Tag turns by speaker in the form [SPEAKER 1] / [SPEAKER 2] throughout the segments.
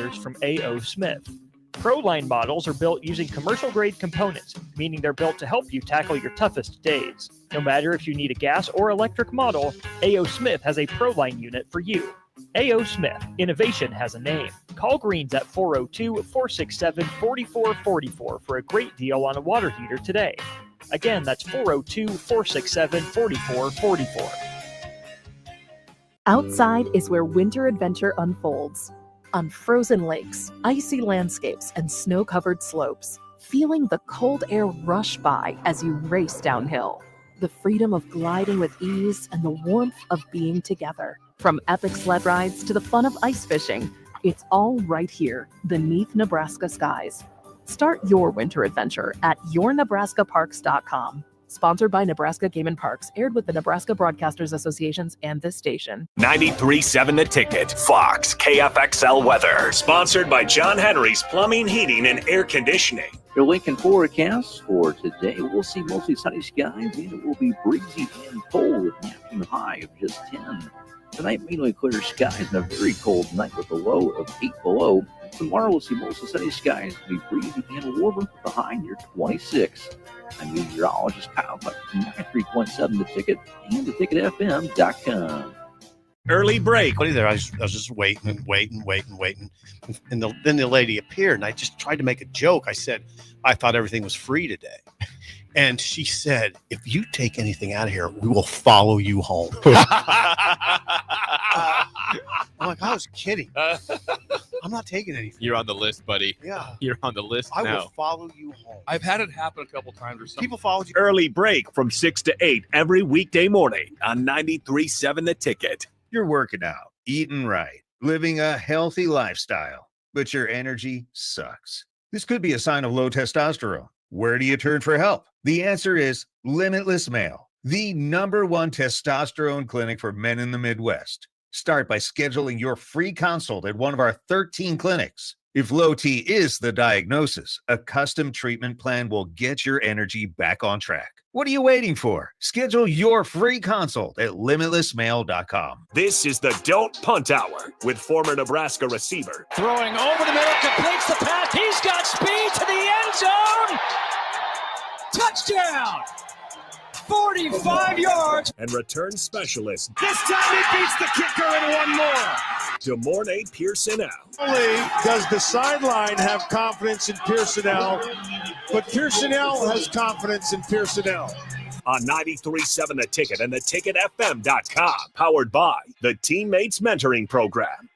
[SPEAKER 1] heaters from A.O. Smith. ProLine models are built using commercial-grade components, meaning they're built to help you tackle your toughest days. No matter if you need a gas or electric model, A.O. Smith has a ProLine unit for you. A.O. Smith, innovation has a name. Call Greens at 402-467-4444 for a great deal on a water heater today. Again, that's 402-467-4444.
[SPEAKER 2] Outside is where winter adventure unfolds. On frozen lakes, icy landscapes, and snow-covered slopes, feeling the cold air rush by as you race downhill. The freedom of gliding with ease and the warmth of being together. From epic sled rides to the fun of ice fishing, it's all right here beneath Nebraska skies. Start your winter adventure at yournebraskaparks.com. Sponsored by Nebraska Game and Parks, aired with the Nebraska Broadcasters Associations and this station.
[SPEAKER 3] 93.7 The Ticket, Fox, KFXL weather. Sponsored by John Henry's Plumbing, Heating, and Air Conditioning.
[SPEAKER 4] Your Lincoln forecast for today, we'll see mostly sunny skies, and it will be breezy and cold with an afternoon high of just 10. Tonight, mainly clear skies and a very cold night with a low of 8 below. Tomorrow, we'll see mostly sunny skies, be breezy and warmer with a high near 26. I'm meteorologist Kyle Buck from 93.7 The Ticket and theticketfm.com.
[SPEAKER 3] Early break.
[SPEAKER 5] Buddy there, I was just waiting. And then the lady appeared, and I just tried to make a joke. I said, I thought everything was free today. And she said, if you take anything out of here, we will follow you home. I'm like, I was kidding. I'm not taking anything.
[SPEAKER 6] You're on the list, buddy.
[SPEAKER 5] Yeah.
[SPEAKER 6] You're on the list
[SPEAKER 5] I
[SPEAKER 6] now.
[SPEAKER 5] will follow you home.
[SPEAKER 6] I've had it happen a couple times or something.
[SPEAKER 5] People follow you.
[SPEAKER 3] Early break from 6 to 8 every weekday morning on 93.7 The Ticket.
[SPEAKER 7] You're working out, eating right, living a healthy lifestyle, but your energy sucks. This could be a sign of low testosterone. Where do you turn for help? The answer is Limitless Male, the #1 testosterone clinic for men in the Midwest. Start by scheduling your free consult at one of our 13 clinics. If low T is the diagnosis, a custom treatment plan will get your energy back on track. What are you waiting for? Schedule your free consult at limitlessmale.com.
[SPEAKER 3] This is the Don't Punt Hour with former Nebraska receiver.
[SPEAKER 8] Throwing over the middle, completes the pass. He's got speed to the end zone. Touchdown! 45 yards.
[SPEAKER 3] And return specialist.
[SPEAKER 8] This time he beats the kicker and one more.
[SPEAKER 3] Demorne Pierson-El.
[SPEAKER 9] Only does the sideline have confidence in Pierson-El, but Pierson-El has confidence in Pierson-El.
[SPEAKER 3] On 93.7 The Ticket and theticketfm.com. Powered by the Teammates Mentoring Program.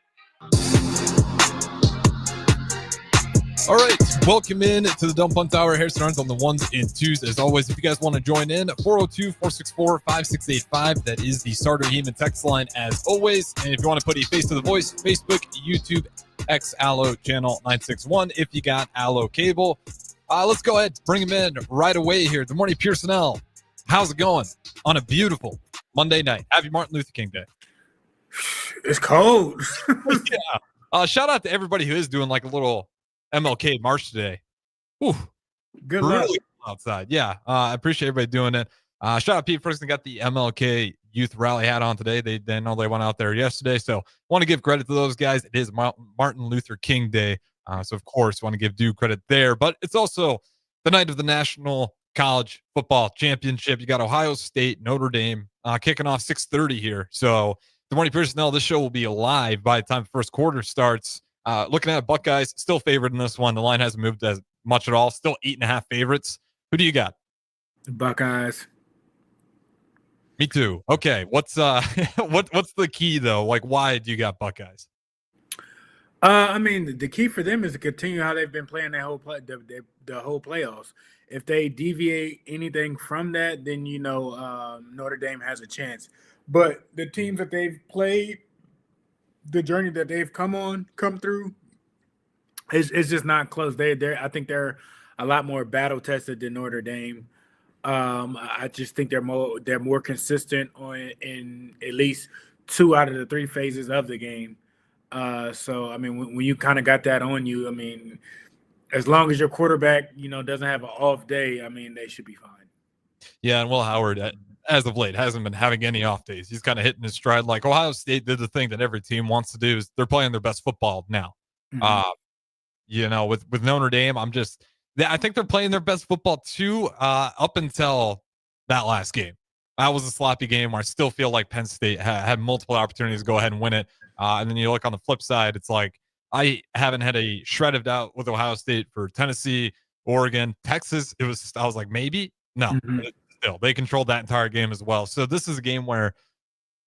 [SPEAKER 6] All right, welcome in to the Dump Punt Hour. Harrison Arns on the ones and twos. As always, if you guys want to join in, 402-464-5685. That is the Starter Heeman text line as always. And if you want to put a face to the voice, Facebook, YouTube, X Allo Channel 961 if you got Allo Cable. Let's go ahead, bring him in right away here. Good morning, Pierson-El. How's it going on a beautiful Monday night? Happy Martin Luther King Day.
[SPEAKER 9] It's cold.
[SPEAKER 6] Yeah. Shout out to everybody who is doing like a little MLK march today. Whew.
[SPEAKER 9] Good luck.
[SPEAKER 6] Really outside. Yeah. I appreciate everybody doing it. Shout out Pete Ferguson, got the MLK youth rally hat on today. They know they went out there yesterday. So want to give credit to those guys. It is Martin Luther King Day. So of course want to give due credit there, but it's also the night of the National College Football Championship. You got Ohio State, Notre Dame, kicking off 6:30 here. So the morning Pierson-El, this show will be live by the time the first quarter starts. Looking at Buckeyes, still favored in this one. The line hasn't moved as much at all. Still 8.5 favorites. Who do you got?
[SPEAKER 9] Buckeyes.
[SPEAKER 6] Me too. Okay. What's what's the key though? Like, why do you got Buckeyes?
[SPEAKER 9] I mean, the key for them is to continue how they've been playing that whole the whole playoffs. If they deviate anything from that, then Notre Dame has a chance. But the teams that they've played, the journey that they've come through, is just not close. I think they're a lot more battle tested than Notre Dame. I just think they're more consistent in at least 2 out of the 3 phases of the game. So I mean, when you kind of got that on you, I mean, as long as your quarterback doesn't have an off day, I mean, they should be fine.
[SPEAKER 6] Yeah, and Will Howard, as of late, hasn't been having any off days. He's kind of hitting his stride. Like Ohio State did the thing that every team wants to do, is they're playing their best football now.
[SPEAKER 9] Mhm.
[SPEAKER 6] With Notre Dame, I think they're playing their best football too, up until that last game. That was a sloppy game where I still feel like Penn State had multiple opportunities to go ahead and win it. And then you look on the flip side, it's like I haven't had a shred of doubt with Ohio State for Tennessee, Oregon, Texas. I was like, maybe. No,
[SPEAKER 9] Mhm.
[SPEAKER 6] still, they controlled that entire game as well. So this is a game where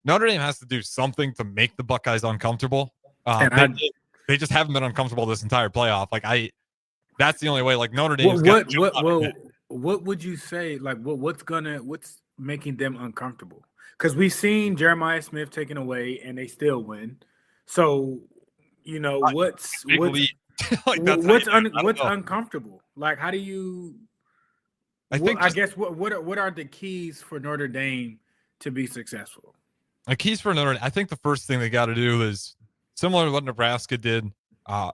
[SPEAKER 6] Notre Dame has to do something to make the Buckeyes uncomfortable.
[SPEAKER 9] And
[SPEAKER 6] They
[SPEAKER 9] I
[SPEAKER 6] did. They just haven't been uncomfortable this entire playoff. That's the only way. Like Notre
[SPEAKER 9] what
[SPEAKER 6] Dame's got to
[SPEAKER 9] what
[SPEAKER 6] jump
[SPEAKER 9] what
[SPEAKER 6] out ahead.
[SPEAKER 9] what would you say? Like what's making them uncomfortable? Because we've seen Jeremiah Smith taken away and they still win. So what's
[SPEAKER 6] Big
[SPEAKER 9] what's
[SPEAKER 6] lead. Like that's how you do it. I don't
[SPEAKER 9] what's
[SPEAKER 6] know.
[SPEAKER 9] uncomfortable? Like how do you?
[SPEAKER 6] I think
[SPEAKER 9] I
[SPEAKER 6] just
[SPEAKER 9] guess what are the keys for Notre Dame to be successful?
[SPEAKER 6] the keys for Notre Dame. I think the first thing they got to do is similar to what Nebraska did.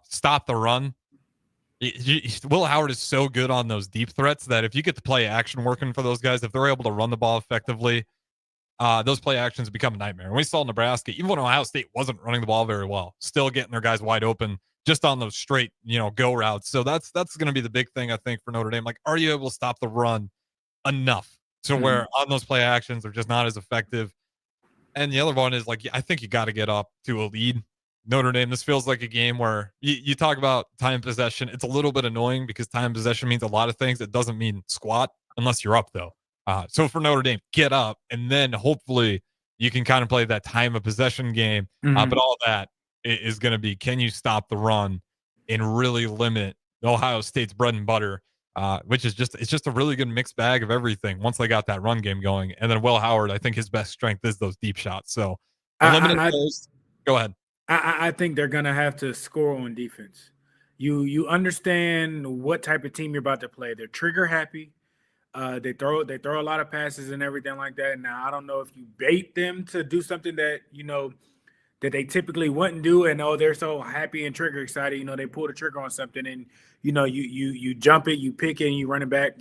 [SPEAKER 6] Stop the run. Will Howard is so good on those deep threats that if you get the play action working for those guys, if they're able to run the ball effectively, those play actions become a nightmare. And we saw Nebraska, even when Ohio State wasn't running the ball very well, still getting their guys wide open just on those straight, go routes. So that's going to be the big thing, I think, for Notre Dame. Like, are you able to stop the run enough to where on those play actions they're just not as effective? And the other one is like, I think you got to get up to a lead. Notre Dame, this feels like a game where you talk about time possession. It's a little bit annoying because time possession means a lot of things. It doesn't mean squat unless you're up, though. So for Notre Dame, get up, and then hopefully you can kind of play that time of possession game. But all that is going to be, can you stop the run and really limit Ohio State's bread and butter, which is it's just a really good mixed bag of everything once they got that run game going. And then Will Howard, I think his best strength is those deep shots. So eliminate those. Go ahead.
[SPEAKER 9] I think they're gonna have to score on defense. You understand what type of team you're about to play. They're trigger happy. They throw a lot of passes and everything like that. Now I don't know if you bait them to do something that that they typically wouldn't do, and they're so happy and trigger excited. They pull the trigger on something, and you jump it, you pick it, and you run it back.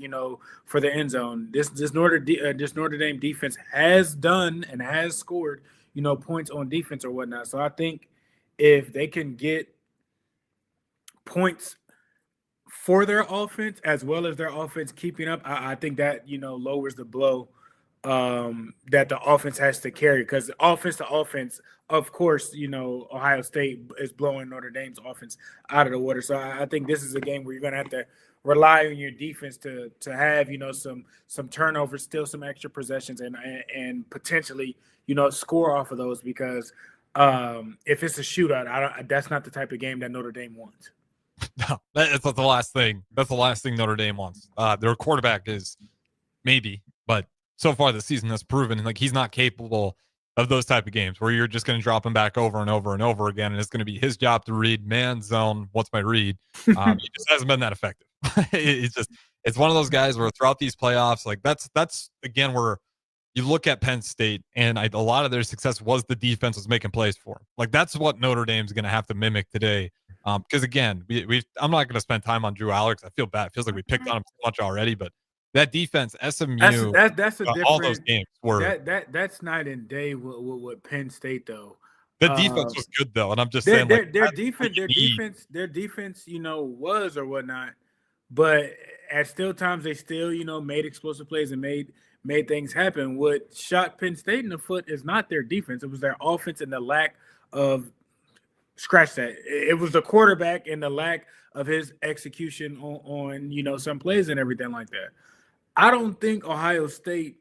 [SPEAKER 9] For the end zone. This Notre Dame defense has done and has scored points on defense or whatnot. So I think if they can get points for their offense as well as their offense keeping up, I think that lowers the blow that the offense has to carry, because offense to offense, of course, Ohio State is blowing Notre Dame's offense out of the water. So I think this is a game where you're going to have to rely on your defense to have some turnovers, still some extra possessions, and potentially score off of those, because if it's a shootout, that's not the type of game that Notre Dame wants.
[SPEAKER 6] No, that's the last thing. That's the last thing Notre Dame wants. Their quarterback is maybe, but so far this season has proven like he's not capable of those type of games where you're just going to drop him back over and over and over again, and it's going to be his job to read man zone. What's my read? He just hasn't been that effective. It's one of those guys where throughout these playoffs, like that's again where you look at Penn State, and a lot of their success was the defense was making plays for them. Like that's what Notre Dame's going to have to mimic today. Because again, I'm not going to spend time on Drew Alex. I feel bad. It feels like we picked on him so much already, but that defense, SMU,
[SPEAKER 9] that's a different.
[SPEAKER 6] all those games were
[SPEAKER 9] that's night and day with Penn State though.
[SPEAKER 6] the defense was good though, and I'm just saying
[SPEAKER 9] their defense, was or whatnot, but at still times they still made explosive plays and made things happen. What shot Penn State in the foot is not their defense; it was their offense and the lack of. Scratch that. It was the quarterback and the lack of his execution on some plays and everything like that. I don't think Ohio State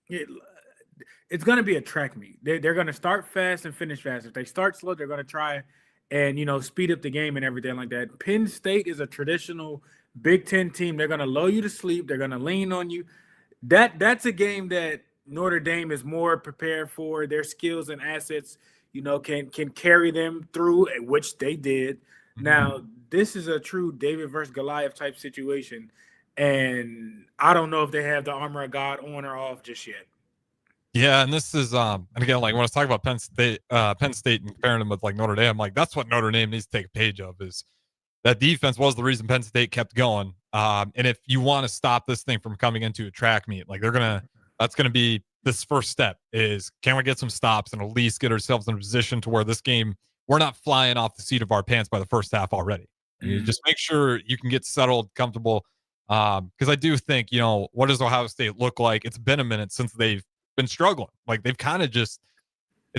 [SPEAKER 9] it's going to be a track meet. They're going to start fast and finish fast. If they start slow, they're going to try and speed up the game and everything like that. Penn State is a traditional Big Ten team. They're going to lull you to sleep. They're going to lean on you. That's a game that Notre Dame is more prepared for. Their skills and assets can carry them through, which they did. Now, this is a true David versus Goliath type situation, and I don't know if they have the armor of God on or off just yet.
[SPEAKER 6] Yeah, and this is and again, like when I was talking about Penn State and comparing them with like Notre Dame, like that's what Notre Dame needs to take a page of, is that defense was the reason Penn State kept going. And if you want to stop this thing from coming into a track meet, like that's gonna be this first step is, can we get some stops and at least get ourselves in a position to where this game we're not flying off the seat of our pants by the first half already. You just make sure you can get settled, comfortable. Because I do think, what does Ohio State look like? It's been a minute since they've been struggling. Like they've kind of it's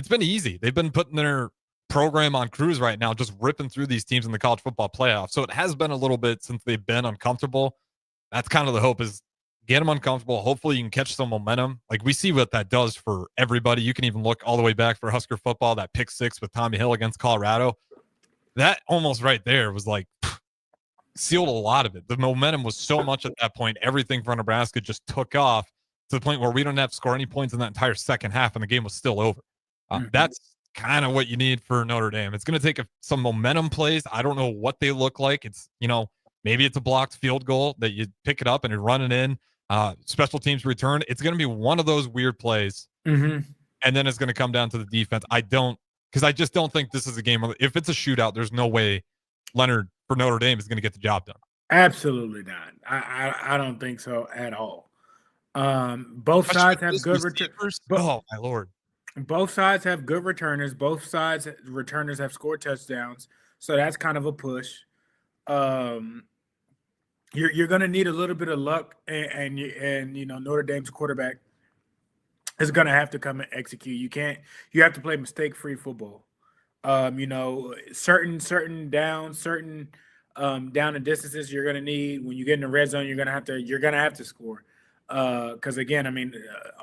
[SPEAKER 6] been easy. They've been putting their program on cruise right now, just ripping through these teams in the college football playoff. So it has been a little bit since they've been uncomfortable. That's kind of the hope, is get them uncomfortable. Hopefully you can catch some momentum. Like we see what that does for everybody. You can even look all the way back for Husker football, that pick 6 with Tommy Hill against Colorado. That almost right there was like sealed a lot of it. The momentum was so much at that point. Everything for Nebraska just took off to the point where we don't have to score any points in that entire second half, and the game was still over. That's kind of what you need for Notre Dame. It's going to take some momentum plays. I don't know what they look like. It's, maybe it's a blocked field goal that you pick it up and you run it in. Special teams return. It's going to be one of those weird plays. And then it's going to come down to the defense. I just don't think this is a game. If it's a shootout, there's no way Leonard for Notre Dame is going to get the job done.
[SPEAKER 9] Absolutely not. I don't think so at all. Both sides have good returners.
[SPEAKER 6] Oh my Lord.
[SPEAKER 9] Both sides have good returners. Both sides returners have scored touchdowns. So that's kind of a push. You're going to need a little bit of luck, and Notre Dame's quarterback is going to have to come and execute. You have to play mistake-free football. Certain downs, certain down and distances you're going to need. When you get in the red zone, you're going to have to score. Because again,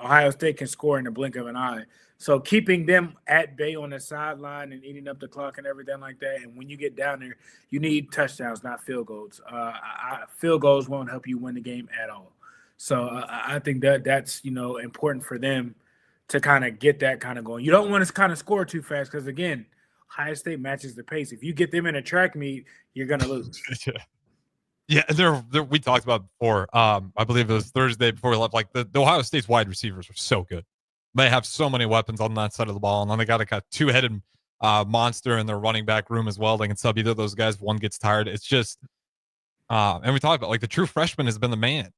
[SPEAKER 9] Ohio State can score in the blink of an eye. So keeping them at bay on the sideline and eating up the clock and everything like that. And when you get down there, you need touchdowns, not field goals. Field goals won't help you win the game at all. So I think that's important for them to kind of get that kind of going. You don't want to kind of score too fast because again, Ohio State matches the pace. If you get them in a track meet, you're gonna lose.
[SPEAKER 6] Yeah, we talked about before. I believe it was Thursday before we left. Like the Ohio State's wide receivers are so good. They have so many weapons on that side of the ball, and then they got a two-headed monster in their running back room as well. They can sub either of those guys if one gets tired. It's just, and we talked about like the true freshman has been the man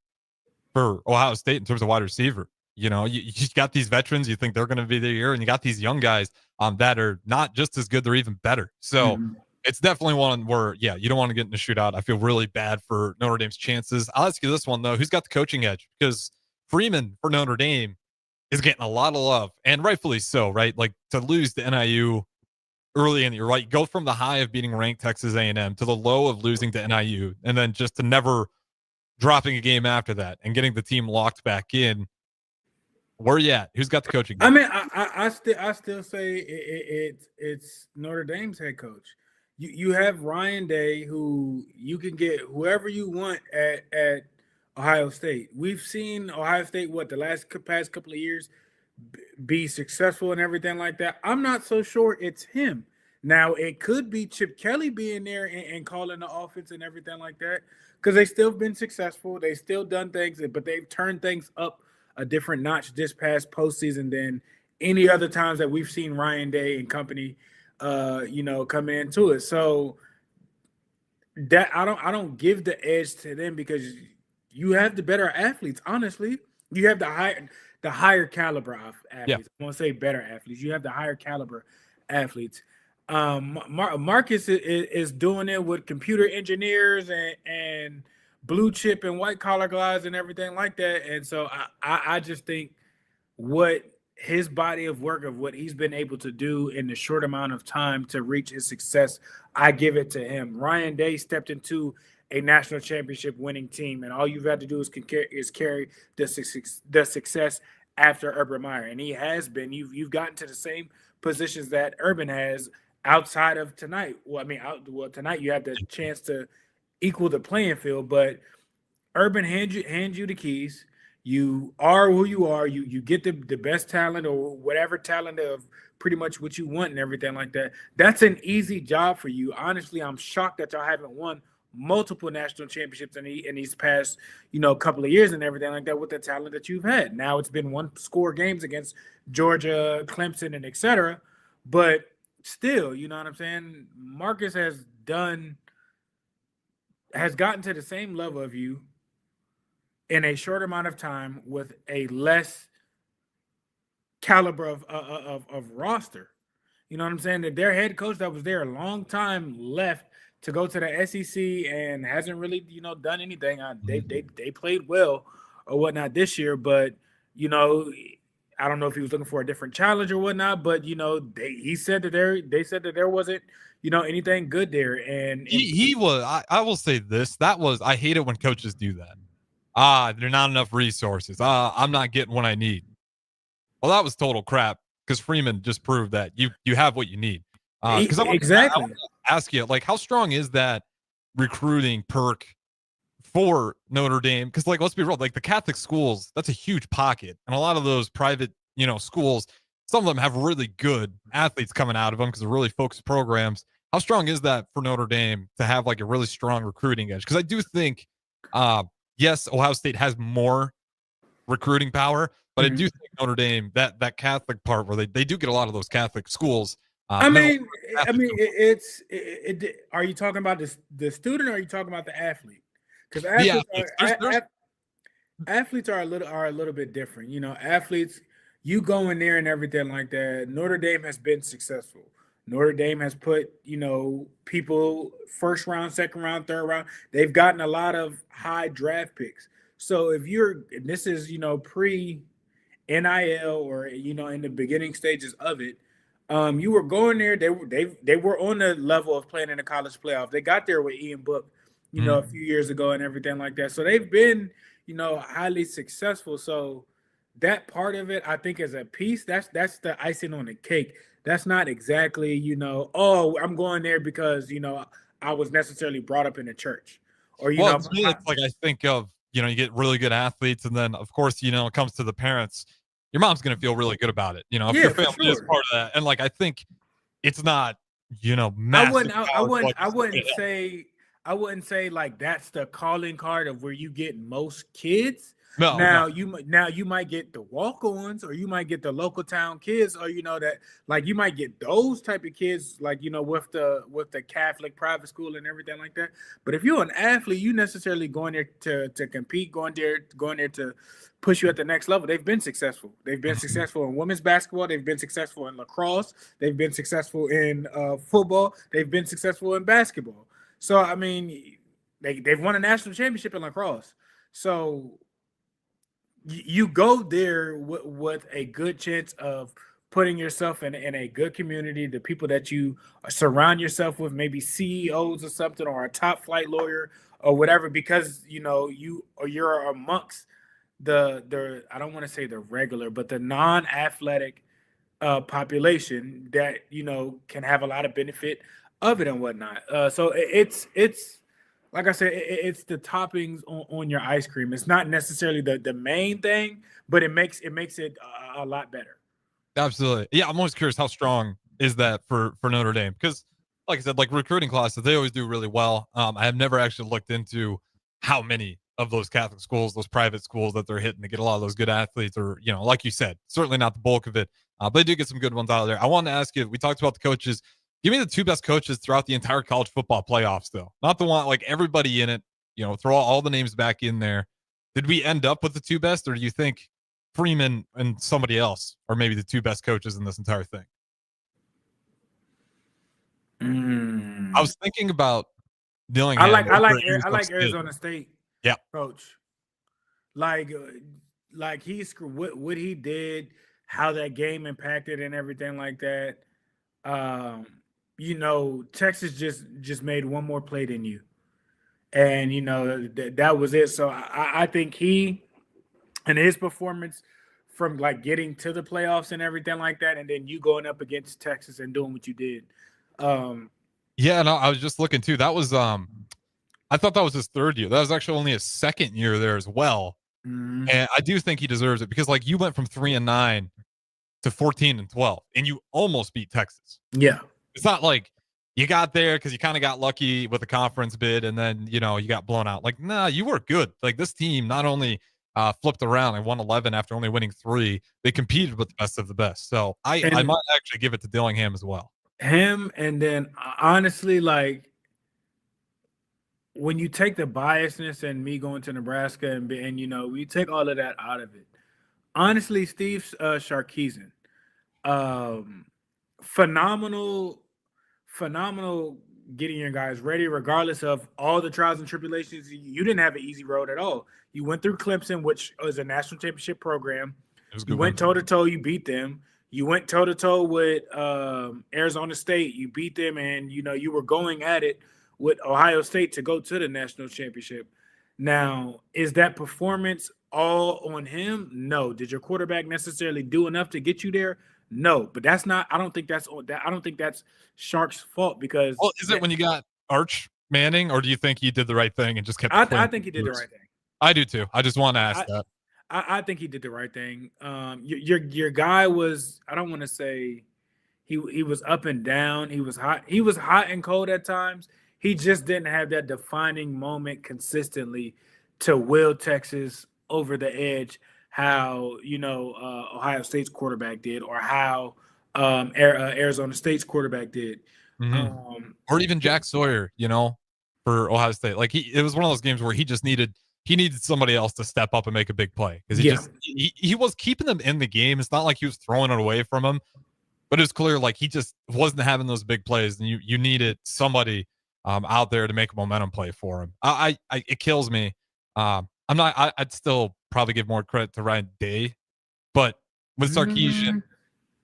[SPEAKER 6] for Ohio State in terms of wide receiver. You got these veterans, you think they're going to be there year, and you got these young guys that are not just as good, they're even better. So it's definitely one where, you don't want to get in a shootout. I feel really bad for Notre Dame's chances. I'll ask you this one, though. Who's got the coaching edge? Because Freeman for Notre Dame is getting a lot of love, and rightfully so, right? Like to lose to NIU early in the year, right? Go from the high of beating ranked Texas A&M to the low of losing to NIU, and then just to never dropping a game after that and getting the team locked back in. Where you at? Who's got the coaching?
[SPEAKER 9] I still say it's Notre Dame's head coach. You have Ryan Day, who you can get whoever you want at Ohio State. We've seen Ohio State the past couple of years be successful and everything like that. I'm not so sure it's him. Now it could be Chip Kelly being there and calling the offense and everything like that, because they still been successful. They still done things, but they've turned things up a different notch this past postseason than any other times that we've seen Ryan Day and company, coming into it. So that I don't give the edge to them because you have the better athletes. Honestly, you have the higher caliber of athletes. Yeah. I won't say better athletes. You have the higher caliber athletes. Marcus is doing it with computer engineers and blue chip and white collar guys and everything like that. And so I just think what his body of work of what he's been able to do in the short amount of time to reach his success, I give it to him. Ryan Day stepped into a national championship winning team, and all you've had to do is carry the success after Urban Meyer. And he has been. You've gotten to the same positions that Urban has outside of tonight. Tonight you have the chance to equal the playing field, but Urban hands you the keys. You are who you are. You get the best talent or whatever talent of pretty much what you want and everything like that. That's an easy job for you. Honestly, I'm shocked that y'all haven't won multiple national championships in these past, couple of years and everything like that with the talent that you've had. Now it's been one score games against Georgia, Clemson, and et cetera. But still, you know what I'm saying? Marcus has gotten to the same level of you in a short amount of time with a less caliber of roster. You know what I'm saying? That their head coach that was there a long time left to go to the SEC and hasn't really, done anything. They played well or whatnot this year, but you know, I don't know if he was looking for a different challenge or whatnot. But he said that they said that there wasn't anything good there, and
[SPEAKER 6] He was. I will say this. That was. I hate it when coaches do that. There are not enough resources. I'm not getting what I need. Well, that was total crap because Freeman just proved that you have what you need. Because
[SPEAKER 9] exactly.
[SPEAKER 6] I want to ask you, like, how strong is that recruiting perk for Notre Dame? Because, like, let's be real, like the Catholic schools, that's a huge pocket, and a lot of those private, schools, some of them have really good athletes coming out of them because they're really focused programs. How strong is that for Notre Dame to have like a really strong recruiting edge? Because I do think, yes, Ohio State has more recruiting power, but I do think Notre Dame, that Catholic part where they do get a lot of those Catholic schools.
[SPEAKER 9] Are you talking about the student or are you talking about the athlete? Because athletes are a little bit different. Athletes, you go in there and everything like that. Notre Dame has been successful. Notre Dame has put, people first round, second round, third round. They've gotten a lot of high draft picks. So this is, pre NIL or, in the beginning stages of it, you were going there. They were on the level of playing in the college playoff. They got there with Ian Book, a few years ago and everything like that. So they've been, highly successful. So that part of it, I think, is a piece. That's the icing on the cake. That's not exactly, I'm going there because, I was necessarily brought up in a church. Or,
[SPEAKER 6] it's like I think of, you get really good athletes. And then, of course, it comes to the parents. Your mom's going to feel really good about it. If your family is part of that. And like, I think it's not, massive.
[SPEAKER 9] I wouldn't say like that's the calling card of where you get most kids.
[SPEAKER 6] No.
[SPEAKER 9] You might get the walk-ons, or you might get the local town kids, or that like you might get those type of kids, like with the Catholic private school and everything like that. But if you're an athlete, you necessarily going there to compete, going there to push you at the next level. They've been successful. They've been successful in women's basketball. They've been successful in lacrosse. They've been successful in football. They've been successful in basketball. So I mean, they've won a national championship in lacrosse. So you go there with a good chance of putting yourself in a good community, the people that you surround yourself with, maybe CEOs or something, or a top flight lawyer or whatever, because you're amongst the I don't want to say the regular, but the non-athletic population that can have a lot of benefit of it and whatnot. So it's like I said, it's the toppings on your ice cream. It's not necessarily the main thing, but it makes it a lot better.
[SPEAKER 6] Absolutely. Yeah, I'm always curious how strong is that for Notre Dame? Because, like I said, like recruiting classes, they always do really well. I have never actually looked into how many of those Catholic schools, those private schools that they're hitting to get a lot of those good athletes, or, like you said, certainly not the bulk of it, but they do get some good ones out of there. I wanted to ask you, we talked about the coaches. Give me the two best coaches throughout the entire college football playoffs, though. Not the one, like everybody in it, throw all the names back in there. Did we end up with the two best, or do you think Freeman and somebody else are maybe the two best coaches in this entire thing? I was thinking about Dillingham.
[SPEAKER 9] I like Arizona State.
[SPEAKER 6] Yeah,
[SPEAKER 9] coach. Like what he did, how that game impacted and everything like that. Texas just made one more play than you, and that was it. So I think he and his performance from like getting to the playoffs and everything like that, and then you going up against Texas and doing what you did.
[SPEAKER 6] Yeah, no, I was just looking too. That was I thought that was his third year. That was actually only his second year there as well. And I do think he deserves it because like you went from 3-9 to 14-12 and you almost beat Texas.
[SPEAKER 9] Yeah.
[SPEAKER 6] It's not like you got there because you kind of got lucky with the conference bid and then, you got blown out. Like, nah, you were good. Like this team not only flipped around and won 11 after only winning 3, they competed with the best of the best. So I might actually give it to Dillingham as well.
[SPEAKER 9] Him, and then honestly, like when you take the biasness and me going to Nebraska and we take all of that out of it. Honestly, Steve Sarkisian, phenomenal getting your guys ready, regardless of all the trials and tribulations. You didn't have an easy road at all. You went through Clemson, which was a national championship program. You went toe to toe. You beat them. You went toe to toe with Arizona State. You beat them, and you were going at it with Ohio State to go to the national championship. Now, is that performance all on him? No. Did your quarterback necessarily do enough to get you there? No. But that's not. I don't think that's Shark's fault because.
[SPEAKER 6] Well, is it when you got Arch Manning, or do you think he did the right thing and just kept?
[SPEAKER 9] I think he did the right thing.
[SPEAKER 6] I do too. I just want to ask that.
[SPEAKER 9] I think he did the right thing. Your guy was, I don't want to say he was up and down. He was hot. He was hot and cold at times. He just didn't have that defining moment consistently to will Texas over the edge how Ohio State's quarterback did, or how Arizona State's quarterback did.
[SPEAKER 6] Mm-hmm. Or even Jack Sawyer, for Ohio State. Like it was one of those games where he needed somebody else to step up and make a big play, because he was keeping them in the game. It's not like he was throwing it away from him, but it was clear like he just wasn't having those big plays, and you needed somebody out there to make a momentum play for him. It kills me. I'd still probably give more credit to Ryan Day, but with Sarkisian,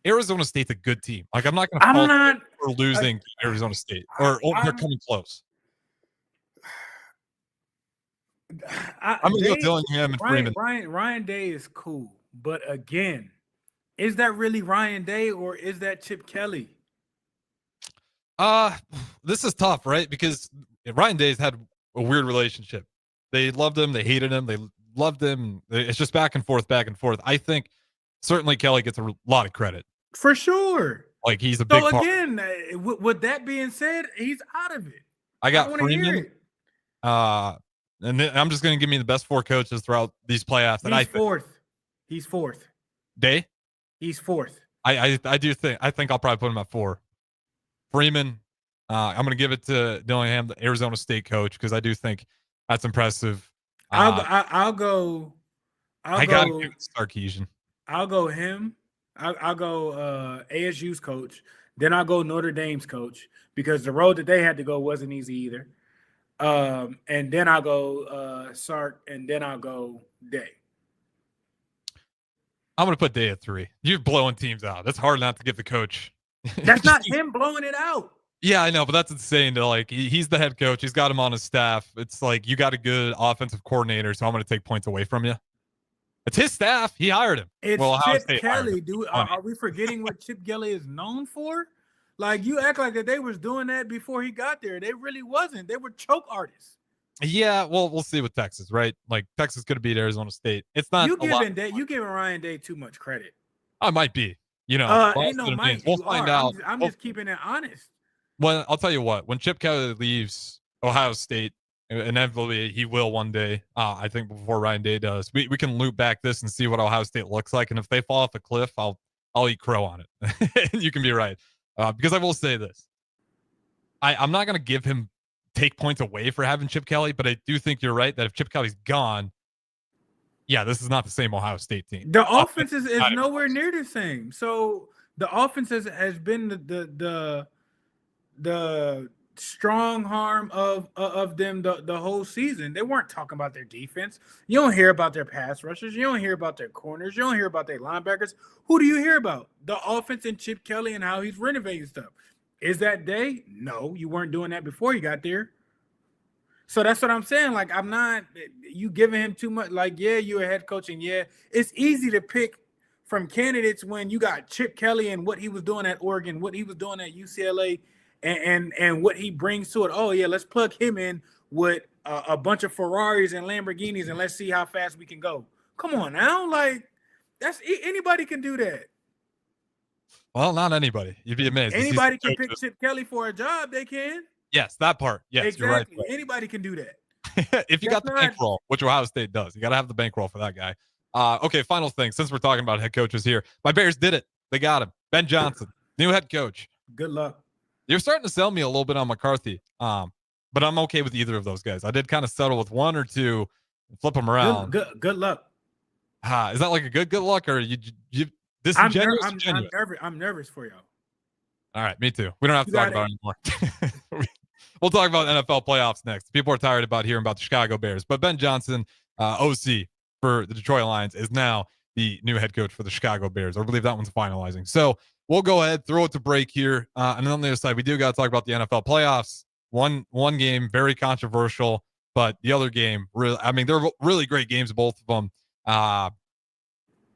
[SPEAKER 6] Arizona State's a good team. Like I'm not going to fault for losing to Arizona State, or they're coming close. I'm going to go Dillingham and Freeman.
[SPEAKER 9] Ryan Day is cool, but again, is that really Ryan Day or is that Chip Kelly?
[SPEAKER 6] This is tough, right? Because Ryan Day's had a weird relationship. They loved him, they hated him, they loved him. It's just back and forth, back and forth. I think certainly Kelly gets a lot of credit.
[SPEAKER 9] For sure.
[SPEAKER 6] Like he's a big part.
[SPEAKER 9] So again, with that being said, he's out of it.
[SPEAKER 6] I got Freeman. And then I'm just going to give me the best four coaches throughout these playoffs.
[SPEAKER 9] He's fourth.
[SPEAKER 6] Day?
[SPEAKER 9] He's fourth.
[SPEAKER 6] I think I'll probably put him at 4. Freeman, I'm going to give it to Dillingham, the Arizona State coach, because I do think that's impressive.
[SPEAKER 9] I'll go
[SPEAKER 6] Sarkisian.
[SPEAKER 9] I'll go him. I'll go ASU's coach. Then I'll go Notre Dame's coach, because the road that they had to go wasn't easy either. And then I'll go Sark, and then I'll go Day.
[SPEAKER 6] I'm going to put Day at 3. You're blowing teams out. That's hard not to give the coach.
[SPEAKER 9] That's not him blowing it out.
[SPEAKER 6] Yeah, I know, but that's insane to like. He's the head coach. He's got him on his staff. It's like you got a good offensive coordinator, so I'm going to take points away from you. It's his staff. He hired him.
[SPEAKER 9] It's Chip Kelly. Are we forgetting what Chip Kelly is known for? Like, you act like that they was doing that before he got there. They really wasn't. They were choke artists.
[SPEAKER 6] Yeah, well, we'll see with Texas, right? Like, Texas could have beat Arizona State. It's not.
[SPEAKER 9] You giving Ryan Day too much credit.
[SPEAKER 6] I might be. Ain't
[SPEAKER 9] no might.
[SPEAKER 6] We'll find out.
[SPEAKER 9] I'm just keeping it honest.
[SPEAKER 6] Well, I'll tell you what. When Chip Kelly leaves Ohio State, inevitably he will one day. I think before Ryan Day does, we can loop back this and see what Ohio State looks like. And if they fall off a cliff, I'll eat crow on it. You can be right. Because I will say this. I'm not going to give him take points away for having Chip Kelly, but I do think you're right that if Chip Kelly's gone, yeah, this is not the same Ohio State team.
[SPEAKER 9] The offense is nowhere near the same. So the offense has been the strong arm of them the whole season. They weren't talking about their defense. You don't hear about their pass rushers. You don't hear about their corners. You don't hear about their linebackers. Who do you hear about? The offense and Chip Kelly and how he's renovating stuff. Is that Day? No, you weren't doing that before you got there. So that's what I'm saying. Like, I'm not you giving him too much. Like, yeah, you're a head coach, and yeah, it's easy to pick from candidates when you got Chip Kelly and what he was doing at Oregon, what he was doing at UCLA, and what he brings to it. Oh yeah, let's plug him in with a bunch of Ferraris and Lamborghinis, and let's see how fast we can go. Come on now, like anybody can do that.
[SPEAKER 6] Well, not anybody. You'd be amazed.
[SPEAKER 9] Anybody can pick Chip Kelly for a job. They can.
[SPEAKER 6] Yes, that part. Yes,
[SPEAKER 9] exactly.
[SPEAKER 6] You're right.
[SPEAKER 9] Anybody can do that.
[SPEAKER 6] If you got the bankroll, which Ohio State does, you got to have the bankroll for that guy. Okay, final thing. Since we're talking about head coaches here, my Bears did it. They got him. Ben Johnson, new head coach.
[SPEAKER 9] Good luck.
[SPEAKER 6] You're starting to sell me a little bit on McCarthy, but I'm okay with either of those guys. I did kind of settle with one or two, and flip them around.
[SPEAKER 9] Good luck.
[SPEAKER 6] Is that like a good luck, or you disingenuous?
[SPEAKER 9] I'm nervous for y'all.
[SPEAKER 6] All right, me too. We don't have to talk about it anymore. We'll talk about NFL playoffs next. People are tired about hearing about the Chicago Bears, but Ben Johnson, OC for the Detroit Lions, is now the new head coach for the Chicago Bears. I believe that one's finalizing. So we'll go ahead, throw it to break here. And then on the other side, we do got to talk about the NFL playoffs. One game, very controversial, but the other game, really, I mean, they're really great games, both of them. I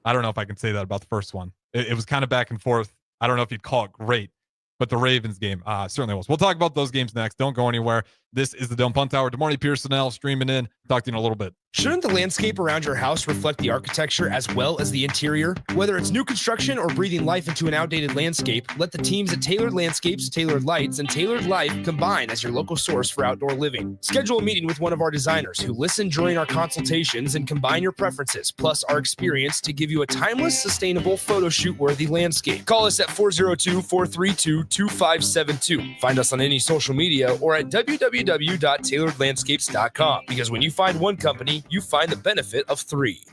[SPEAKER 6] don't know if I can say that about the first one. It was kind of back and forth. I don't know if you'd call it great, but the Ravens game certainly was. We'll talk about those games next. Don't go anywhere. This is the Dumb Punt Hour. Good morning, Pierson-El, streaming in. Talk to you in a little bit.
[SPEAKER 10] Shouldn't the landscape around your house reflect the architecture as well as the interior? Whether it's new construction or breathing life into an outdated landscape, let the teams at Tailored Landscapes, Tailored Lights, and Tailored Life combine as your local source for outdoor living. Schedule a meeting with one of our designers who listen during our consultations and combine your preferences, plus our experience to give you a timeless, sustainable, photo shoot-worthy landscape. Call us at 402-432-2572. Find us on any social media or at www.tailoredlandscapes.com, because when you find one company, you find the benefit of three.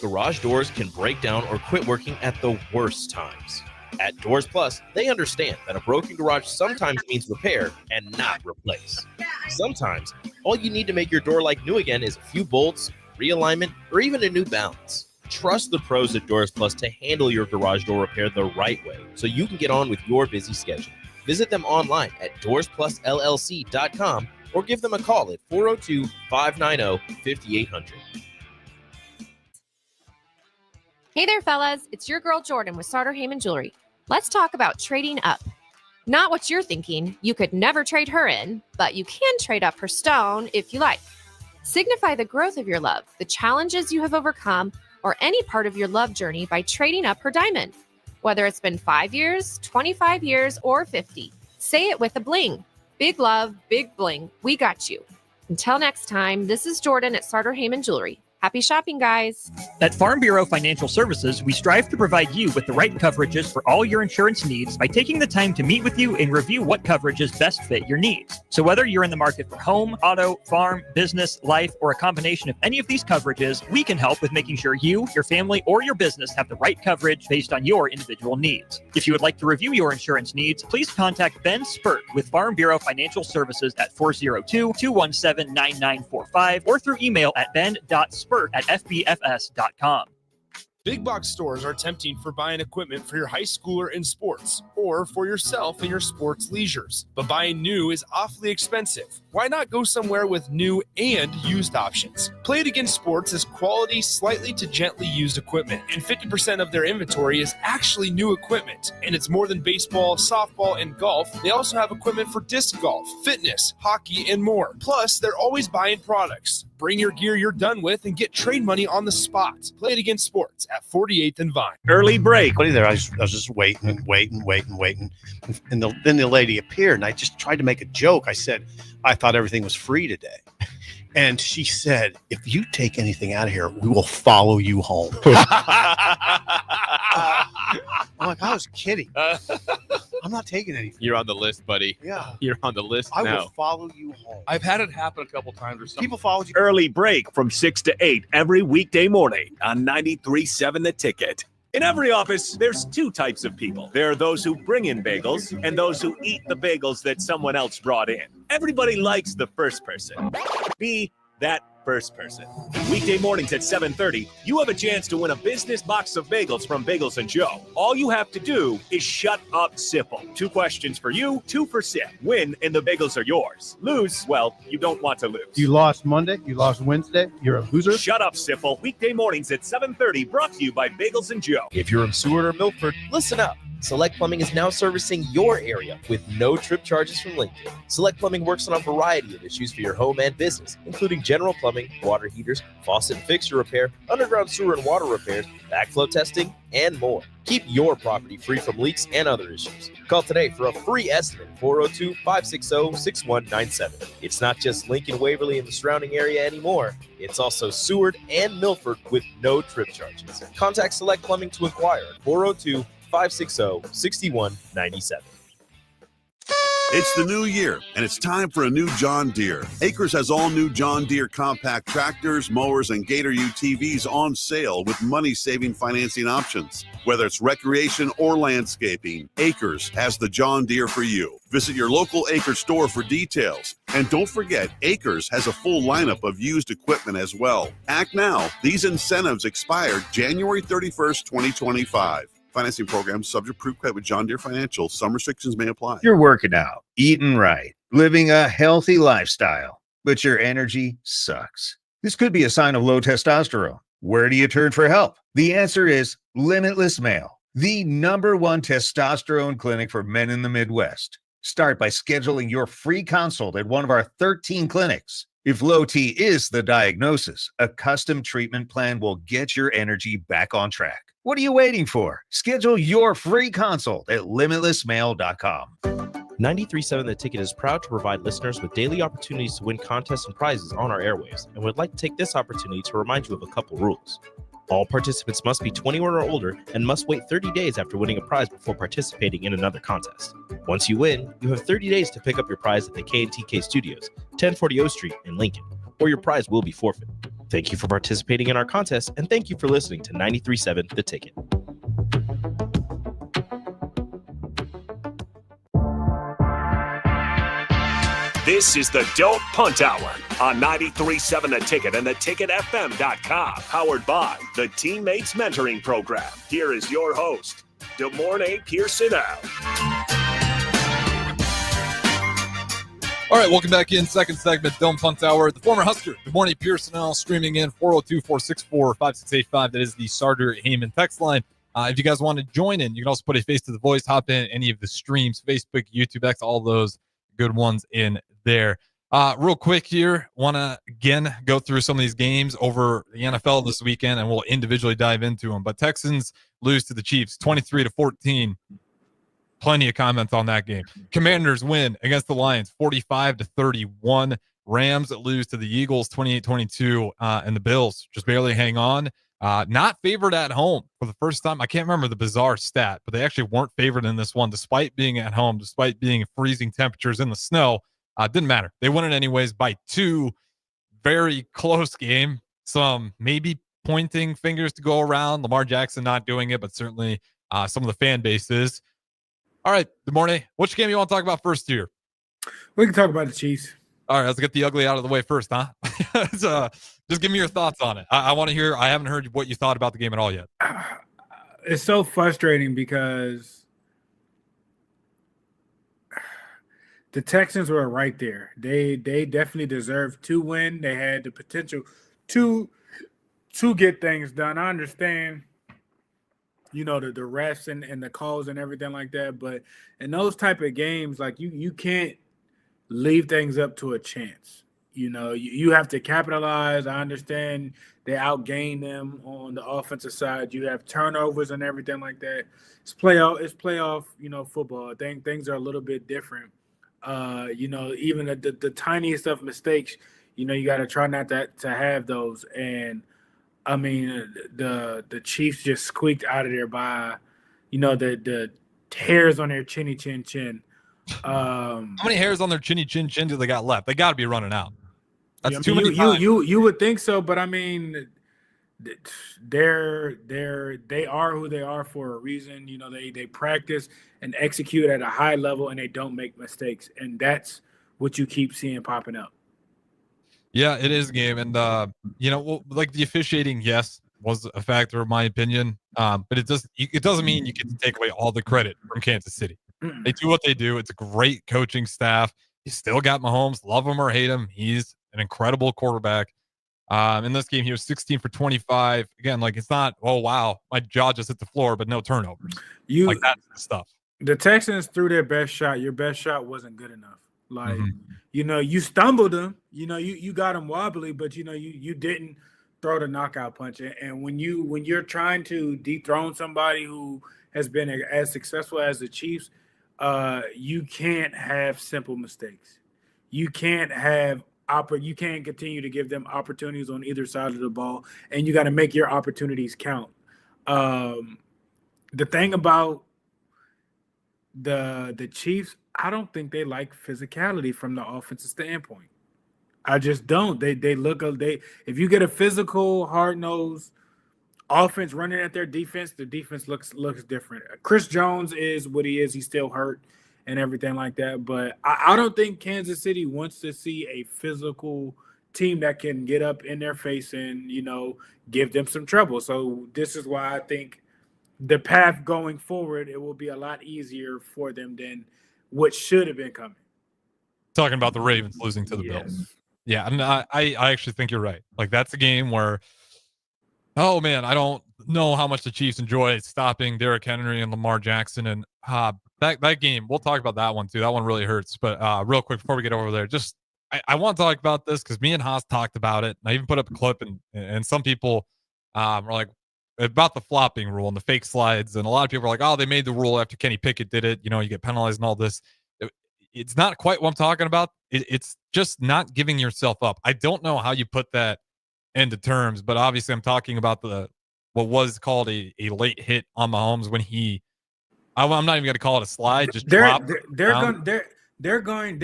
[SPEAKER 11] Garage doors can break down or quit working at the worst times. At Doors Plus, they understand that a broken garage sometimes means repair and not replace. Sometimes, all you need to make your door like new again is a few bolts, realignment, or even a new balance. Trust the pros at Doors Plus to handle your garage door repair the right way so you can get on with your busy schedule. Visit them online at doorsplusllc.com or give them a call at 402-590-5800.
[SPEAKER 12] Hey there, fellas. It's your girl, Jordan, with Sartor Heyman Jewelry. Let's talk about trading up. Not what you're thinking. You could never trade her in, but you can trade up her stone if you like. Signify the growth of your love, the challenges you have overcome, or any part of your love journey by trading up her diamond. Whether it's been 5 years, 25 years, or 50, say it with a bling. Big love, big bling. We got you. Until next time, this is Jordan at Sartor Heyman Jewelry. Happy shopping, guys.
[SPEAKER 1] At Farm Bureau Financial Services, we strive to provide you with the right coverages for all your insurance needs by taking the time to meet with you and review what coverages best fit your needs. So whether you're in the market for home, auto, farm, business, life, or a combination of any of these coverages, we can help with making sure you, your family, or your business have the right coverage based on your individual needs. If you would like to review your insurance needs, please contact Ben Spurt with Farm Bureau Financial Services at 402-217-9945 or through email at ben.spurt@fbfs.com.
[SPEAKER 10] Big box stores are tempting for buying equipment for your high schooler in sports or for yourself in your sports leisures. But buying new is awfully expensive. Why not go somewhere with new and used options? Play It Again Sports is quality, slightly to gently used equipment, and 50% of their inventory is actually new equipment. And it's more than baseball, softball, and golf. They also have equipment for disc golf, fitness, hockey, and more. Plus, they're always buying products. Bring your gear you're done with and get trade money on the spot. Play It Again Sports at 48th and Vine.
[SPEAKER 5] Early break. Buddy there, I was just waiting. And then the lady appeared, and I just tried to make a joke. I said, I thought everything was free today. And she said, if you take anything out of here, we will follow you home. I'm like, I was kidding. I'm not taking anything.
[SPEAKER 13] You're on the list, buddy.
[SPEAKER 5] Yeah.
[SPEAKER 13] You're on the list
[SPEAKER 5] I
[SPEAKER 13] now.
[SPEAKER 5] will follow you home.
[SPEAKER 13] I've had it happen a couple times or something.
[SPEAKER 5] People follow you.
[SPEAKER 3] Early break from 6 to 8 every weekday morning on 93.7 The Ticket. In every office, there's two types of people. There are those who bring in bagels and those who eat the bagels that someone else brought in. Everybody likes the first person. Be that first person. Weekday mornings at 7:30, you have a chance to win a business box of bagels from Bagels & Joe. All you have to do is shut up, Sipple. 2 questions for you, 2 for Sip. Win, and the bagels are yours. Lose, well, you don't want to lose.
[SPEAKER 14] You lost Monday, you lost Wednesday, you're a loser.
[SPEAKER 3] Shut up, Sipple. Weekday mornings at 7:30, brought to you by Bagels & Joe.
[SPEAKER 11] If you're in Seward or Milford, listen up. Select Plumbing is now servicing your area with no trip charges from Lincoln. Select Plumbing works on a variety of issues for your home and business, including general plumbing, water heaters, faucet and fixture repair, underground sewer and water repairs, backflow testing, and more. Keep your property free from leaks and other issues. Call today for a free estimate, 402-560-6197. It's not just Lincoln, Waverly, and the surrounding area anymore. It's also Seward and Milford with no trip charges. Contact Select Plumbing to inquire at 402-560-6197.
[SPEAKER 15] It's the new year, and it's time for a new John Deere. Acres has all new John Deere compact tractors, mowers, and Gator UTVs on sale with money-saving financing options. Whether it's recreation or landscaping, Acres has the John Deere for you. Visit your local Acres store for details. And don't forget, Acres has a full lineup of used equipment as well. Act now. These incentives expire January 31st, 2025. Financing program subject to proof credit with John Deere Financial. Some restrictions may apply.
[SPEAKER 7] You're working out, eating right, living a healthy lifestyle, but your energy sucks. This could be a sign of low testosterone. Where do you turn for help? The answer is Limitless Male, the #1 testosterone clinic for men in the Midwest. Start by scheduling your free consult at one of our 13 clinics. If low T is the diagnosis, a custom treatment plan will get your energy back on track. What are you waiting for? Schedule your free consult at limitlessmale.com.
[SPEAKER 11] 93.7 The Ticket is proud to provide listeners with daily opportunities to win contests and prizes on our airwaves, and would like to take this opportunity to remind you of a couple rules. All participants must be 21 or older and must wait 30 days after winning a prize before participating in another contest. Once you win, you have 30 days to pick up your prize at the K&TK Studios, 1040 O Street in Lincoln, or your prize will be forfeit. Thank you for participating in our contest, and thank you for listening to 93.7 The Ticket.
[SPEAKER 3] This is the Don't Punt Hour on 93.7 The Ticket and theticketfm.com. Powered by the Teammates Mentoring Program. Here is your host, DeMornay Pierson-El.
[SPEAKER 6] All right, welcome back in. Second segment, Don't Punt Hour. The former Husker, DeMornay Pierson-El, streaming in 402-464-5685. That is the Sartor-Heyman text line. If you guys want to join in, you can also put a face to the voice, hop in any of the streams, Facebook, YouTube, X, all those good ones in there. Real quick here, want to again go through some of these games over the NFL this weekend, and we'll individually dive into them. But Texans lose to the Chiefs 23-14. Plenty of comments on that game. Commanders win against the Lions 45-31. Rams lose to the Eagles 28-22, and the Bills just barely hang on. Not favored at home for the first time. I can't remember the bizarre stat, but they actually weren't favored in this one, despite being at home, despite being freezing temperatures in the snow. Didn't matter. They won it anyways by 2. Very close game. Some maybe pointing fingers to go around. Lamar Jackson not doing it, but certainly some of the fan bases. All right, good morning. Which game you want to talk about first here?
[SPEAKER 9] We can talk about the Chiefs.
[SPEAKER 6] All right, let's get the ugly out of the way first, huh? Just give me your thoughts on it. I want to hear. I haven't heard what you thought about the game at all yet.
[SPEAKER 9] It's so frustrating because the Texans were right there. They definitely deserved to win. They had the potential to get things done. I understand, the refs and the calls and everything like that, but in those type of games, like you can't leave things up to a chance. You have to capitalize. I understand they outgained them on the offensive side. You have turnovers and everything like that. It's playoff, football. I think things are a little bit different. Even the tiniest of mistakes, you got to try not to have those. And I mean, the Chiefs just squeaked out of there by, the hairs on their chinny chin chin.
[SPEAKER 6] How many hairs on their chinny chin chin do they got left? They got to be running out. That's too many.
[SPEAKER 9] You would think so, but I mean, they are who they are for a reason. They practice and execute at a high level, and they don't make mistakes, and that's what you keep seeing popping up.
[SPEAKER 6] Yeah, it is a game, and like the officiating, yes, was a factor in my opinion. But it doesn't mean you get to take away all the credit from Kansas City. They do what they do. It's a great coaching staff. You still got Mahomes, love him or hate him. He's an incredible quarterback. In this game, he was 16 for 25. Again, like it's not, oh wow, my jaw just hit the floor, but no turnovers. Like that's the stuff.
[SPEAKER 9] The Texans threw their best shot. Your best shot wasn't good enough. Like, you stumbled them. You got them wobbly, but you didn't throw the knockout punch. And when you're trying to dethrone somebody who has been as successful as the Chiefs, you can't have simple mistakes. You can't continue to give them opportunities on either side of the ball, and you got to make your opportunities count. The thing about the Chiefs, I don't think they like physicality from the offensive standpoint. I just don't. They if you get a physical, hard-nosed offense running at their defense, the defense looks different. Chris Jones is what he is. He's still hurt and everything like that. But I don't think Kansas City wants to see a physical team that can get up in their face and, give them some trouble. So this is why I think the path going forward, it will be a lot easier for them than what should have been coming.
[SPEAKER 6] Talking about the Ravens losing to the Bills. Yeah, and I actually think you're right. Like, that's a game where, oh man, I don't know how much the Chiefs enjoy stopping Derrick Henry and Lamar Jackson. And that game, we'll talk about that one too. That one really hurts. But real quick before we get over there, just I want to talk about this because me and Haas talked about it. And I even put up a clip, and some people were like, about the flopping rule and the fake slides. And a lot of people are like, oh, they made the rule after Kenny Pickett did it. You get penalized and all this. It's not quite what I'm talking about. It's just not giving yourself up. I don't know how you put that into terms, but obviously I'm talking about what was called a late hit on Mahomes when I'm not even going to call it a slide. Just
[SPEAKER 9] they're going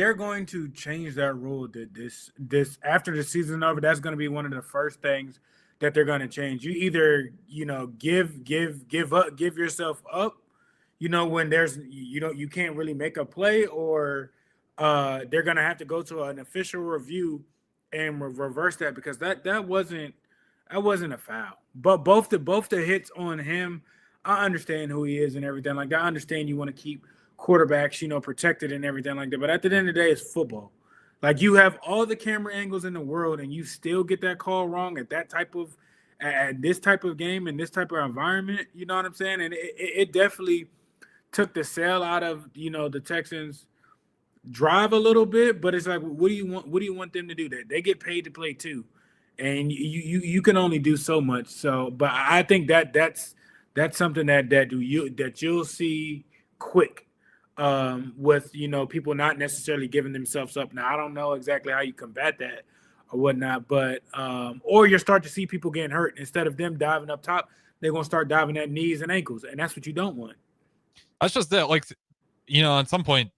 [SPEAKER 9] to change that rule. That this after the season over, that's going to be one of the first things that they're going to change. You either give yourself up, when there's you can't really make a play, or they're going to have to go to an official review and reverse that, because that wasn't a foul. But both the hits on him, I understand who he is and everything like that. I understand you want to keep quarterbacks, protected and everything like that. But at the end of the day, it's football. Like, you have all the camera angles in the world, and you still get that call wrong at this type of game and this type of environment. You know what I'm saying? And it definitely took the sail out of the Texans' drive a little bit. But it's like, what do you want them to do? That they get paid to play too, and you can only do so much. So, but I think that's something that you'll see quick. With people not necessarily giving themselves up. Now, I don't know exactly how you combat that or whatnot, but or you start to see people getting hurt. Instead of them diving up top, they're gonna start diving at knees and ankles, and that's what you don't want.
[SPEAKER 6] That's just that, like, at some point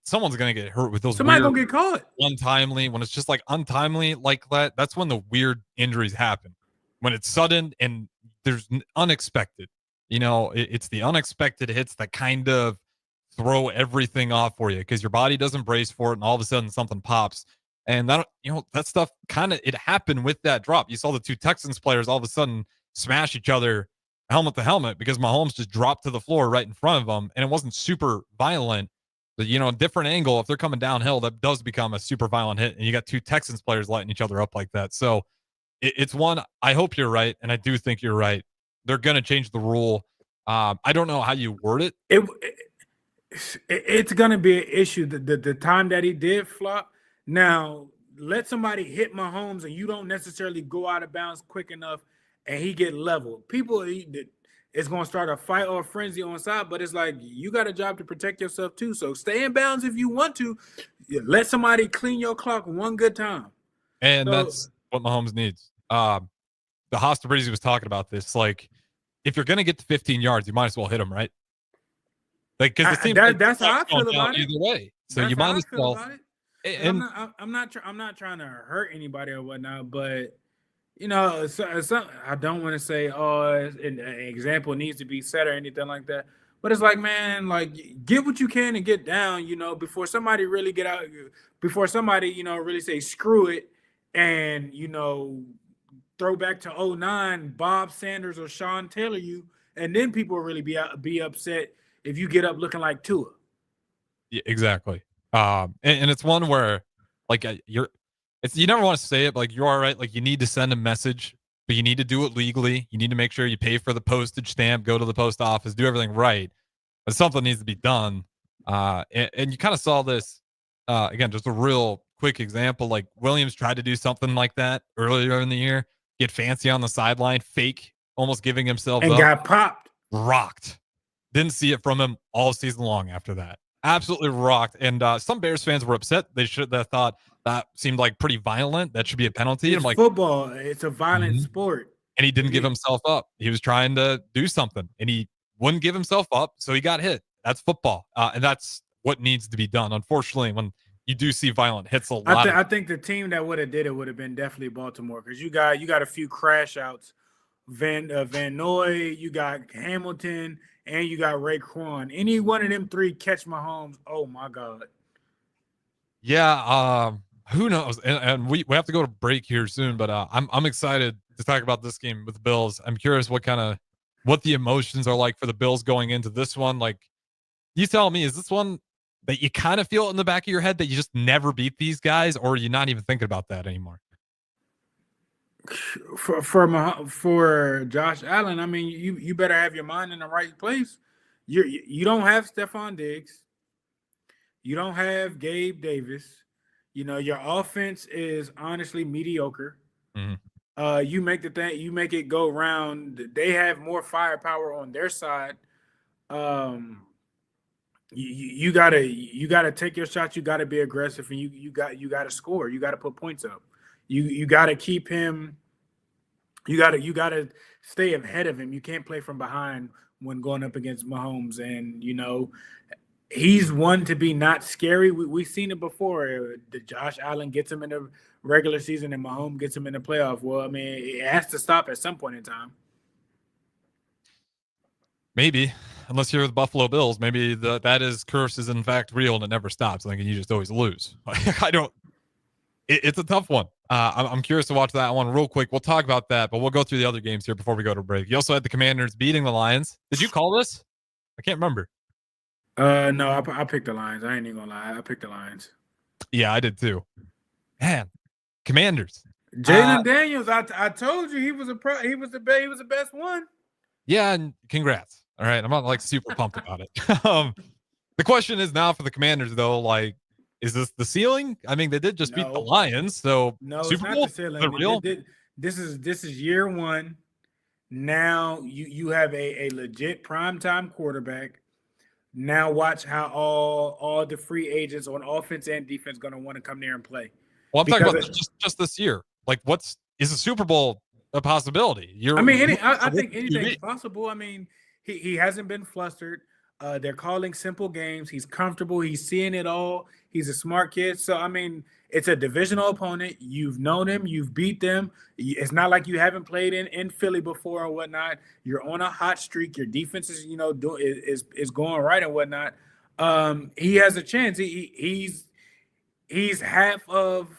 [SPEAKER 6] someone's gonna get hurt with those.
[SPEAKER 9] Somebody's gonna get caught
[SPEAKER 6] untimely. When it's just like untimely like that, that's when the weird injuries happen. When it's sudden and there's unexpected. It's the unexpected hits that kind of throw everything off for you because your body doesn't brace for it, and all of a sudden something pops. And that stuff it happened with that drop. You saw the two Texans players all of a sudden smash each other helmet to helmet because Mahomes just dropped to the floor right in front of them, and it wasn't super violent. But a different angle, if they're coming downhill, that does become a super violent hit, and you got two Texans players lighting each other up like that. So it's one. I hope you're right, and I do think you're right. They're going to change the rule. I don't know how you word it.
[SPEAKER 9] It's going to be an issue. The time that he did flop. Now, let somebody hit Mahomes and you don't necessarily go out of bounds quick enough and he get leveled. It's going to start a fight or a frenzy on side, but it's like, you got a job to protect yourself too. So stay in bounds if you want to. Let somebody clean your clock one good time.
[SPEAKER 6] And that's what Mahomes needs. The Hosta Breezy was talking about this. Like, if you're going to get to 15 yards, you might as well hit him, right? Like, because
[SPEAKER 9] that's how I feel about it.
[SPEAKER 6] Either way, so
[SPEAKER 9] that's
[SPEAKER 6] you might as well.
[SPEAKER 9] And I'm not trying to hurt anybody or whatnot, but I don't want to say, an example needs to be set or anything like that. But it's like, man, like, get what you can and get down, before somebody really get out, before somebody, really say screw it and throw back to 2009, Bob Sanders or Sean Taylor you, and then people will really be upset if you get up looking like Tua.
[SPEAKER 6] Yeah, exactly. And it's one where, like, you never want to say it, but like, you're all right. Like, you need to send a message, but you need to do it legally. You need to make sure you pay for the postage stamp, go to the post office, do everything right. But something needs to be done. And you kind of saw this, again, just a real quick example. Like, Williams tried to do something like that earlier in the year, get fancy on the sideline, fake, almost giving himself
[SPEAKER 9] and
[SPEAKER 6] up.
[SPEAKER 9] Got popped.
[SPEAKER 6] Rocked. Didn't see it from him all season long after that. Absolutely rocked. And some Bears fans were upset. They should have thought that seemed like pretty violent. That should be a penalty.
[SPEAKER 9] It's football. It's a violent sport.
[SPEAKER 6] And he didn't give himself up. He was trying to do something, and he wouldn't give himself up, so he got hit. That's football. And that's what needs to be done. Unfortunately, when you do see violent hits a lot.
[SPEAKER 9] I think the team that would have did it would have been definitely Baltimore, because you got a few crash outs. Van Noy, you got Hamilton, and you got Raekwon. Any one of them three catch Mahomes, oh my God.
[SPEAKER 6] Yeah, who knows? And we have to go to break here soon, but I'm excited to talk about this game with the Bills. I'm curious what the emotions are like for the Bills going into this one. Like, you tell me, is this one that you kind of feel in the back of your head that you just never beat these guys, or are you not even thinking about that anymore?
[SPEAKER 9] For Josh Allen, I mean, you better have your mind in the right place. You don't have Stephon Diggs. You don't have Gabe Davis. You know, your offense is honestly mediocre.
[SPEAKER 6] Mm-hmm.
[SPEAKER 9] You make it go round. They have more firepower on their side. You gotta take your shots. You gotta be aggressive, and you gotta score. You gotta put points up. You gotta keep him. You gotta stay ahead of him. You can't play from behind when going up against Mahomes. And you know, he's one to be not scary. We've seen it before. The Josh Allen gets him in the regular season, and Mahomes gets him in the playoff. Well, I mean, it has to stop at some point in time.
[SPEAKER 6] Maybe, unless you're the Buffalo Bills, maybe that is curse is in fact real and it never stops. Like, and you just always lose. I don't. It's a tough one. I'm curious to watch that one real quick. We'll talk about that, but we'll go through the other games here before we go to break. You also had the Commanders beating the Lions. Did you call this? I can't remember.
[SPEAKER 9] No, I picked the Lions. I ain't even gonna lie. I picked the Lions.
[SPEAKER 6] Yeah, I did too. Man, Commanders.
[SPEAKER 9] Jalen Daniels. I told you he was the best one.
[SPEAKER 6] Yeah, and congrats. All right, I'm not like super pumped about it. The question is now for the Commanders though, like, is this the ceiling? I mean, they did just beat the Lions, so
[SPEAKER 9] no,
[SPEAKER 6] Super
[SPEAKER 9] it's
[SPEAKER 6] Bowl?
[SPEAKER 9] not the ceiling.
[SPEAKER 6] Real?
[SPEAKER 9] This is year one. Now you have a legit primetime quarterback. Now watch how all the free agents on offense and defense going to want to come there and play.
[SPEAKER 6] Well, I'm talking about just this year. Like, is the Super Bowl a possibility?
[SPEAKER 9] I think anything's possible. I mean, he hasn't been flustered. They're calling simple games. He's comfortable. He's seeing it all. He's a smart kid. So, I mean, it's a divisional opponent. You've known him. You've beat them. It's not like you haven't played in Philly before or whatnot. You're on a hot streak. Your defense is, is going right and whatnot. He has a chance. He's half of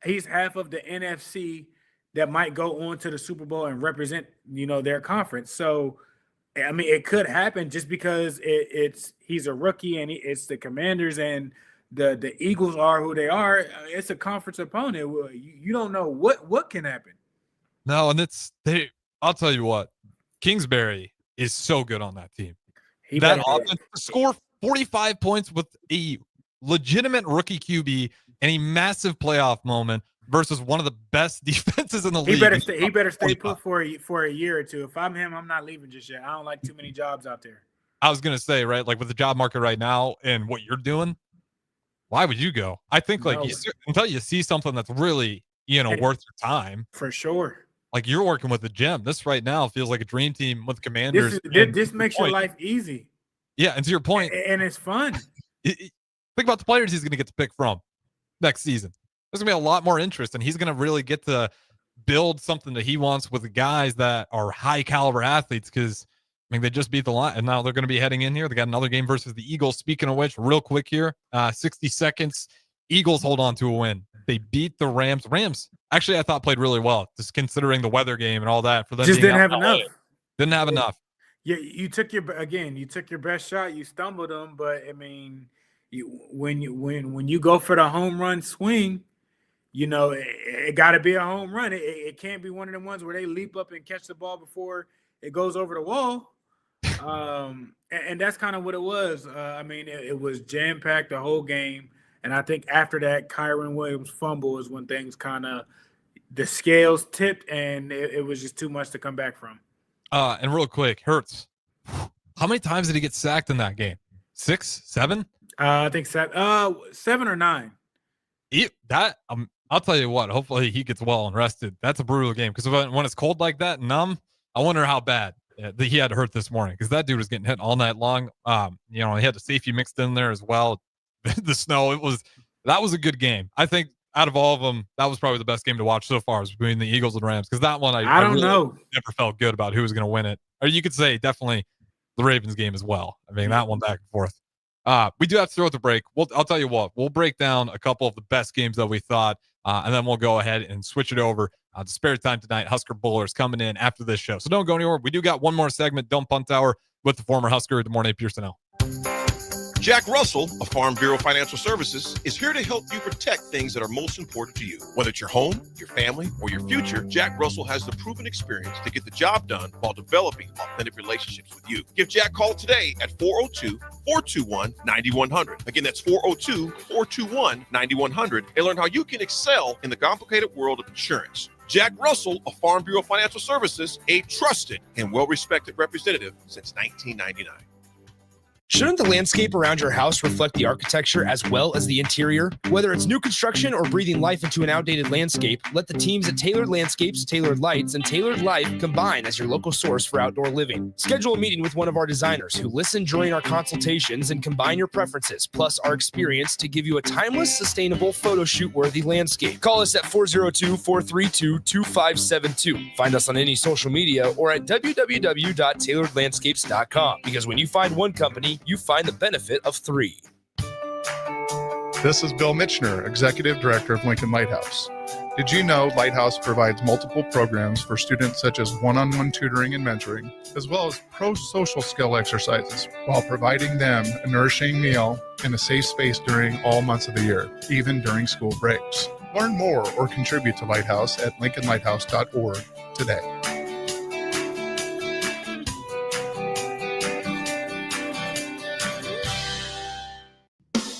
[SPEAKER 9] the NFC that might go on to the Super Bowl and represent, their conference. So, I mean, it could happen just because he's a rookie and it's the Commanders and the Eagles are who they are. It's a conference opponent. You don't know what can happen.
[SPEAKER 6] No, and I'll tell you what, Kingsbury is so good on that team. That offense score 45 points with a legitimate rookie QB and a massive playoff moment versus one of the best defenses in the league.
[SPEAKER 9] He better stay put for a year or two. If I'm him, I'm not leaving just yet. I don't like too many jobs out there.
[SPEAKER 6] I was gonna say, right, like with the job market right now and what you're doing, why would you go? I think until you see something that's really worth your time.
[SPEAKER 9] For sure.
[SPEAKER 6] Like, you're working with the gym. This right now feels like a dream team with Commanders.
[SPEAKER 9] This makes your life easy.
[SPEAKER 6] Yeah, and to your point,
[SPEAKER 9] and it's fun.
[SPEAKER 6] Think about the players he's going to get to pick from next season. There's going to be a lot more interest, and he's going to really get to build something that he wants with the guys that are high caliber athletes. Because I mean, they just beat the Lions, and now they're going to be heading in here. They got another game versus the Eagles. Speaking of which, real quick here, 60 seconds. Eagles hold on to a win. They beat the Rams. Actually, I thought played really well, just considering the weather game and all that. For them,
[SPEAKER 9] just didn't have enough.
[SPEAKER 6] Didn't have enough.
[SPEAKER 9] Yeah, you took your best shot. You stumbled them, but I mean, when you go for the home run swing, it got to be a home run. It can't be one of the ones where they leap up and catch the ball before it goes over the wall. And that's kind of what it was. I mean, it was jam-packed the whole game. And I think after that, Kyron Williams' fumble is when things kind of the scales tipped, and it was just too much to come back from.
[SPEAKER 6] And real quick, Hurts. How many times did he get sacked in that game? 6, 7?
[SPEAKER 9] I think 7 or 9.
[SPEAKER 6] I'll tell you what. Hopefully he gets well and rested. That's a brutal game because when it's cold like that, numb. I wonder how bad he had hurt this morning because that dude was getting hit all night long. He had the safety mixed in there as well. The snow, that was a good game. I think out of all of them, that was probably the best game to watch so far is between the Eagles and Rams, because that one I don't really know. Never felt good about who was going to win it. Or you could say definitely the Ravens game as well. I mean, that one back and forth. We do have to throw it to break. I'll tell you what, we'll break down a couple of the best games that we thought, and then we'll go ahead and switch it over to Spare Time Tonight. Husker Bowlers coming in after this show. So don't go anywhere. We do got one more segment, Don't Punt Hour, with the former Husker, the morning Pierson-El.
[SPEAKER 16] Jack Russell of Farm Bureau Financial Services is here to help you protect things that are most important to you. Whether it's your home, your family, or your future, Jack Russell has the proven experience to get the job done while developing authentic relationships with you. Give Jack a call today at 402-421-9100. Again, that's 402-421-9100, and learn how you can excel in the complicated world of insurance. Jack Russell of Farm Bureau Financial Services, a trusted and well-respected representative since 1999.
[SPEAKER 10] Shouldn't the landscape around your house reflect the architecture as well as the interior? Whether it's new construction or breathing life into an outdated landscape, let the teams at Tailored Landscapes, Tailored Lights, and Tailored Life combine as your local source for outdoor living. Schedule a meeting with one of our designers who listen during our consultations and combine your preferences, plus our experience to give you a timeless, sustainable, photo shoot-worthy landscape. Call us at 402-432-2572. Find us on any social media or at www.tailoredlandscapes.com, because when you find one company, you find the benefit of three.
[SPEAKER 17] This is Bill Mitchner, Executive Director of Lincoln Lighthouse. Did you know Lighthouse provides multiple programs for students such as one-on-one tutoring and mentoring, as well as pro-social skill exercises, while providing them a nourishing meal and a safe space during all months of the year, even during school breaks? Learn more or contribute to Lighthouse at lincolnlighthouse.org today.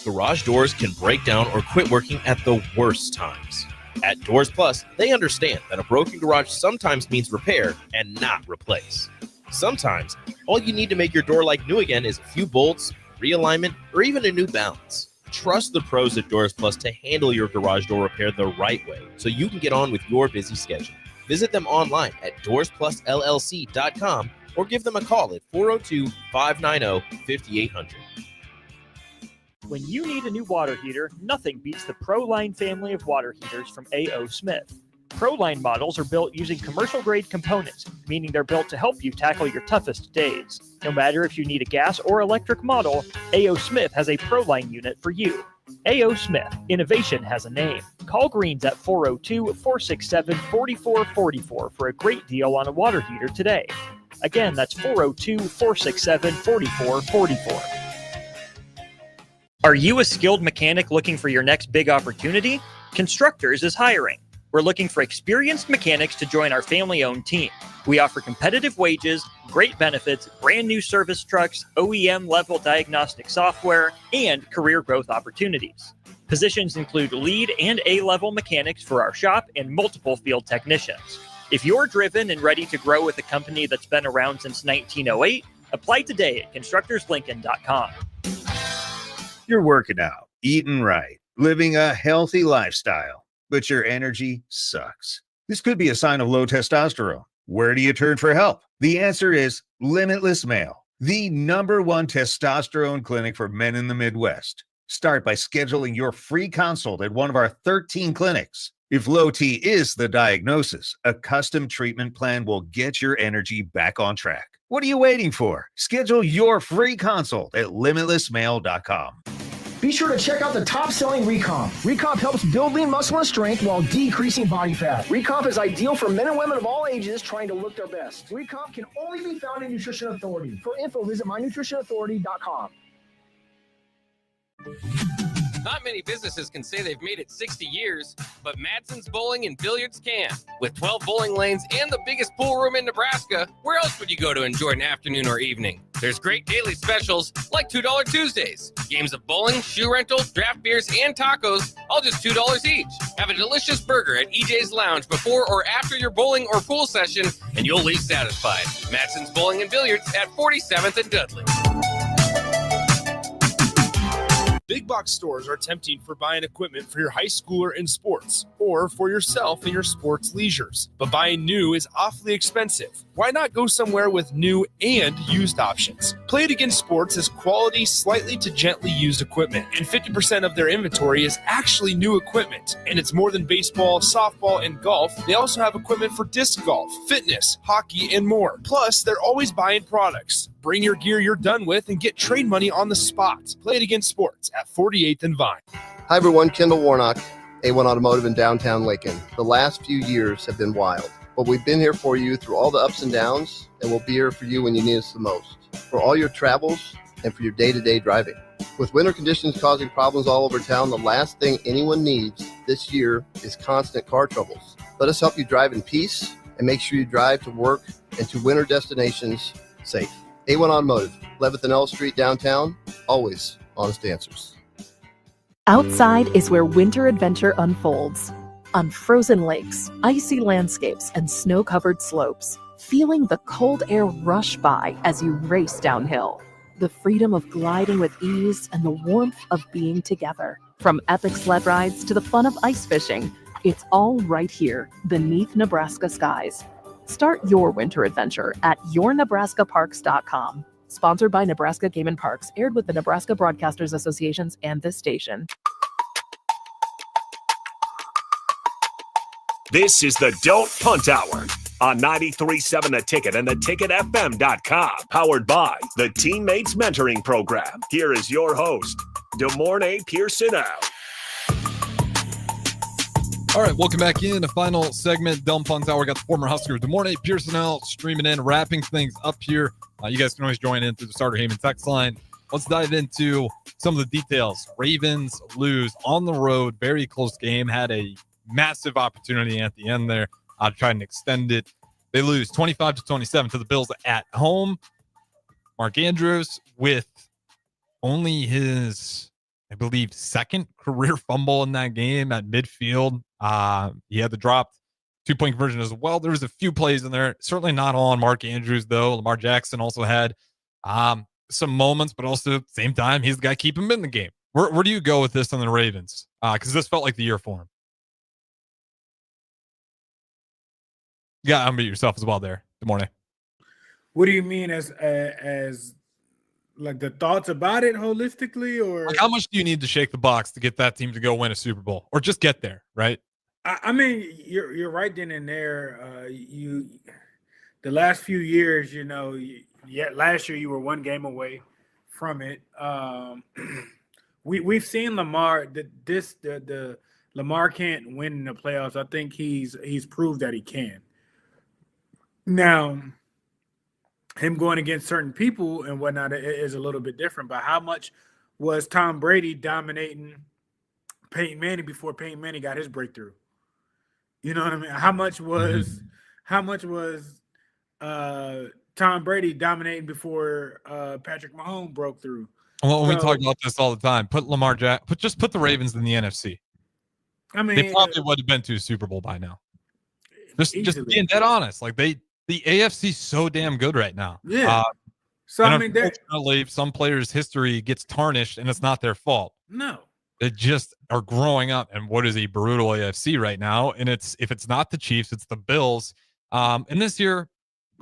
[SPEAKER 11] Garage doors can break down or quit working at the worst times. At Doors Plus, they understand that a broken garage sometimes means repair and not replace. Sometimes, all you need to make your door like new again is a few bolts, realignment, or even a new balance. Trust the pros at Doors Plus to handle your garage door repair the right way so you can get on with your busy schedule. Visit them online at doorsplusllc.com or give them a call at 402-590-5800.
[SPEAKER 1] When you need a new water heater, nothing beats the ProLine family of water heaters from A.O. Smith. ProLine models are built using commercial-grade components, meaning they're built to help you tackle your toughest days. No matter if you need a gas or electric model, A.O. Smith has a ProLine unit for you. A.O. Smith, innovation has a name. Call Greens at 402-467-4444 for a great deal on a water heater today. Again, that's 402-467-4444. Are you a skilled mechanic looking for your next big opportunity? Constructors is hiring. We're looking for experienced mechanics to join our family-owned team. We offer competitive wages, great benefits, brand new service trucks, OEM-level diagnostic software, and career growth opportunities. Positions include lead and A-level mechanics for our shop and multiple field technicians. If you're driven and ready to grow with a company that's been around since 1908, apply today at constructorslincoln.com.
[SPEAKER 7] You're working out, eating right, living a healthy lifestyle, but your energy sucks. This could be a sign of low testosterone. Where do you turn for help? The answer is Limitless Male, the #1 testosterone clinic for men in the Midwest. Start by scheduling your free consult at one of our 13 clinics. If low T is the diagnosis, a custom treatment plan will get your energy back on track. What are you waiting for? Schedule your free consult at limitlessmale.com.
[SPEAKER 18] Be sure to check out the top-selling Recomp. Recomp helps build lean muscle and strength while decreasing body fat. Recomp is ideal for men and women of all ages trying to look their best. Recomp can only be found in Nutrition Authority. For info, visit mynutritionauthority.com.
[SPEAKER 19] Not many businesses can say they've made it 60 years, but Madsen's Bowling and Billiards can. With 12 bowling lanes and the biggest pool room in Nebraska, where else would you go to enjoy an afternoon or evening? There's great daily specials like $2 Tuesdays. Games of bowling, shoe rental, draft beers, and tacos, all just $2 each. Have a delicious burger at EJ's Lounge before or after your bowling or pool session, and you'll leave satisfied. Madsen's Bowling and Billiards at 47th and Dudley.
[SPEAKER 10] Big box stores are tempting for buying equipment for your high schooler in sports or for yourself in your sports leisures. But buying new is awfully expensive. Why not go somewhere with new and used options? Play It Again Sports is quality, slightly to gently used equipment, and 50% of their inventory is actually new equipment. And it's more than baseball, softball, and golf. They also have equipment for disc golf, fitness, hockey, and more. Plus, they're always buying products. Bring your gear you're done with and get trade money on the spot. Play It Again Sports at 48th and Vine.
[SPEAKER 20] Hi everyone, Kendall Warnock, A1 Automotive in downtown Lincoln. The last few years have been wild, but we've been here for you through all the ups and downs, and we'll be here for you when you need us the most, for all your travels and for your day-to-day driving. With winter conditions causing problems all over town, the last thing anyone needs this year is constant car troubles. Let us help you drive in peace and make sure you drive to work and to winter destinations safe. A1 Automotive, 11th and L Street downtown, always honest answers.
[SPEAKER 2] Outside is where winter adventure unfolds. On frozen lakes, icy landscapes, and snow-covered slopes, feeling the cold air rush by as you race downhill. The freedom of gliding with ease and the warmth of being together. From epic sled rides to the fun of ice fishing, it's all right here beneath Nebraska skies. Start your winter adventure at yournebraskaparks.com. Sponsored by Nebraska Game and Parks, aired with the Nebraska Broadcasters Associations and this station.
[SPEAKER 3] This is the Don't Punt Hour on 93.7 The Ticket and theticketfm.com. Powered by the Teammates Mentoring Program. Here is your host, DeMornay Pierson-El.
[SPEAKER 6] All right, welcome back in. The final segment, Dumb Punt Hour. We got the former Husker, DeMornay Pierson-El, streaming in, wrapping things up here. You guys can always join in through the Starter Heyman text line. Let's dive into some of the details. Ravens lose on the road. Very close game. Had a massive opportunity at the end there. Trying to extend it. They lose 25-27 to the Bills at home. Mark Andrews with only his, I believe, second career fumble in that game at midfield. He had the dropped 2-point conversion as well. There was a few plays in there. Certainly not all on Mark Andrews, though. Lamar Jackson also had some moments, but also at the same time, he's the guy keeping him in the game. Where do you go with this on the Ravens? Because this felt like the year for him. You got to unmute yourself as well there. Good morning.
[SPEAKER 9] What do you mean as like the thoughts about it holistically, or
[SPEAKER 6] like how much do you need to shake the box to get that team to go win a Super Bowl or just get there, right?
[SPEAKER 9] I mean, you're right then and there. The last few years, last year you were one game away from it. We've seen Lamar. The Lamar can't win in the playoffs. I think he's proved that he can. Now, him going against certain people and whatnot is a little bit different. But how much was Tom Brady dominating Peyton Manning before Peyton Manning got his breakthrough? You know what I mean? How much was Tom Brady dominating before Patrick Mahomes broke through?
[SPEAKER 6] Well, we talk about this all the time. Put the Ravens in the NFC.
[SPEAKER 9] I mean,
[SPEAKER 6] they probably would have been to a Super Bowl by now. Just being dead honest, like the AFC's so damn good right now.
[SPEAKER 9] Yeah. So I mean,
[SPEAKER 6] unfortunately, some players' history gets tarnished, and it's not their fault.
[SPEAKER 9] No.
[SPEAKER 6] They just are growing up, and what is a brutal AFC right now? And if it's not the Chiefs, it's the Bills. And this year,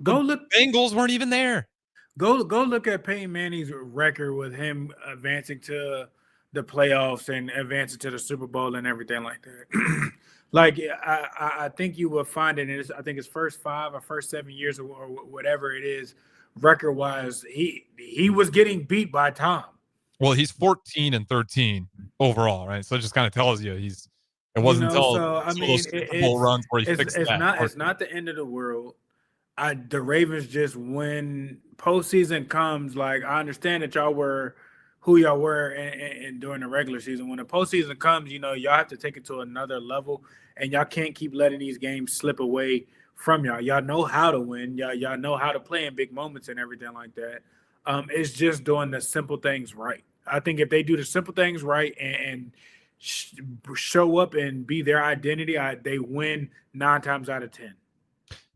[SPEAKER 6] Bengals weren't even there.
[SPEAKER 9] Go look at Peyton Manning's record with him advancing to the playoffs and advancing to the Super Bowl and everything like that. Like I think you will find it in I think his first 5 or first 7 years or whatever it is, record wise, he was getting beat by Tom.
[SPEAKER 6] Well, he's 14-13 overall, right? So it just kind of tells you it wasn't until those Super Bowl runs where he fixed that.
[SPEAKER 9] It's not the end of the world. The Ravens just when postseason comes, like I understand that y'all were who y'all were and during the regular season. When the postseason comes, y'all have to take it to another level, and y'all can't keep letting these games slip away from y'all. Y'all know how to win. Y'all know how to play in big moments and everything like that. It's just doing the simple things right. I think if they do the simple things right and show up and be their identity, they win 9 times out of 10.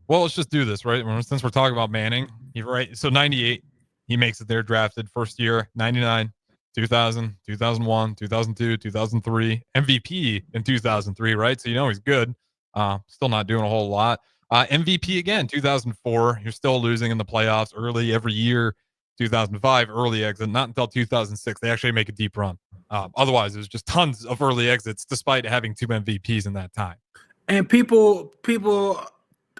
[SPEAKER 6] Well, let's just do this, right? Since we're talking about Manning, you're right. So 98, he makes it there, drafted first year. 99, 2000, 2001, 2002, 2003, MVP in 2003, right? So he's good. Still not doing a whole lot. MVP again, 2004. You're still losing in the playoffs early every year. 2005, early exit. Not until 2006 they actually make a deep run. Otherwise, it was just tons of early exits, despite having 2 MVPs in that time.
[SPEAKER 9] And people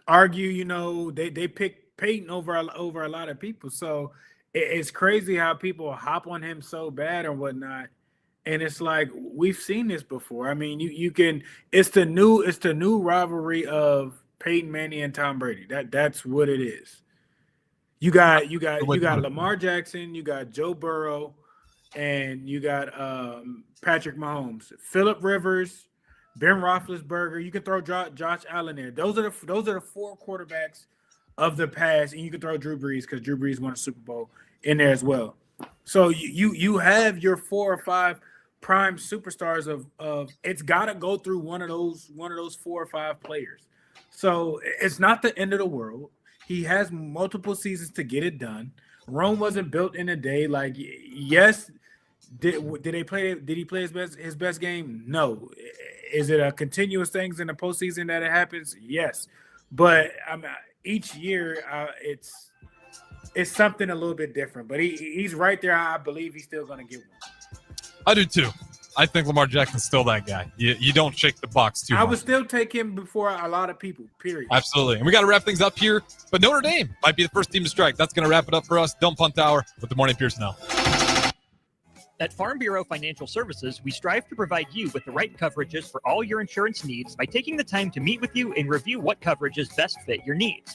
[SPEAKER 9] argue, they pick Peyton over a lot of people. So it's crazy how people hop on him so bad and whatnot. And it's like we've seen this before. I mean, you can. It's the new rivalry of Peyton Manning and Tom Brady. That's what it is. You got Lamar Jackson, you got Joe Burrow, and you got Patrick Mahomes, Phillip Rivers, Ben Roethlisberger. You can throw Josh Allen there. Those are the 4 quarterbacks of the past, and you can throw Drew Brees because Drew Brees won a Super Bowl in there as well. So you have your 4 or 5 prime superstars of it's got to go through one of those 4 or 5 players. So it's not the end of the world. He has multiple seasons to get it done. Rome wasn't built in a day. Like, yes, did he play his best game? No. Is it a continuous things in the postseason that it happens? Yes. But each year it's something a little bit different. But he's right there. I believe he's still going to get one.
[SPEAKER 6] I do too. I think Lamar Jackson's still that guy. You don't shake the box too much.
[SPEAKER 9] I would still take him before a lot of people, period.
[SPEAKER 6] Absolutely. And we got to wrap things up here. But Notre Dame might be the first team to strike. That's going to wrap it up for us. Don't Punt Hour with the Morning Pierson-El.
[SPEAKER 1] At Farm Bureau Financial Services, we strive to provide you with the right coverages for all your insurance needs by taking the time to meet with you and review what coverages best fit your needs.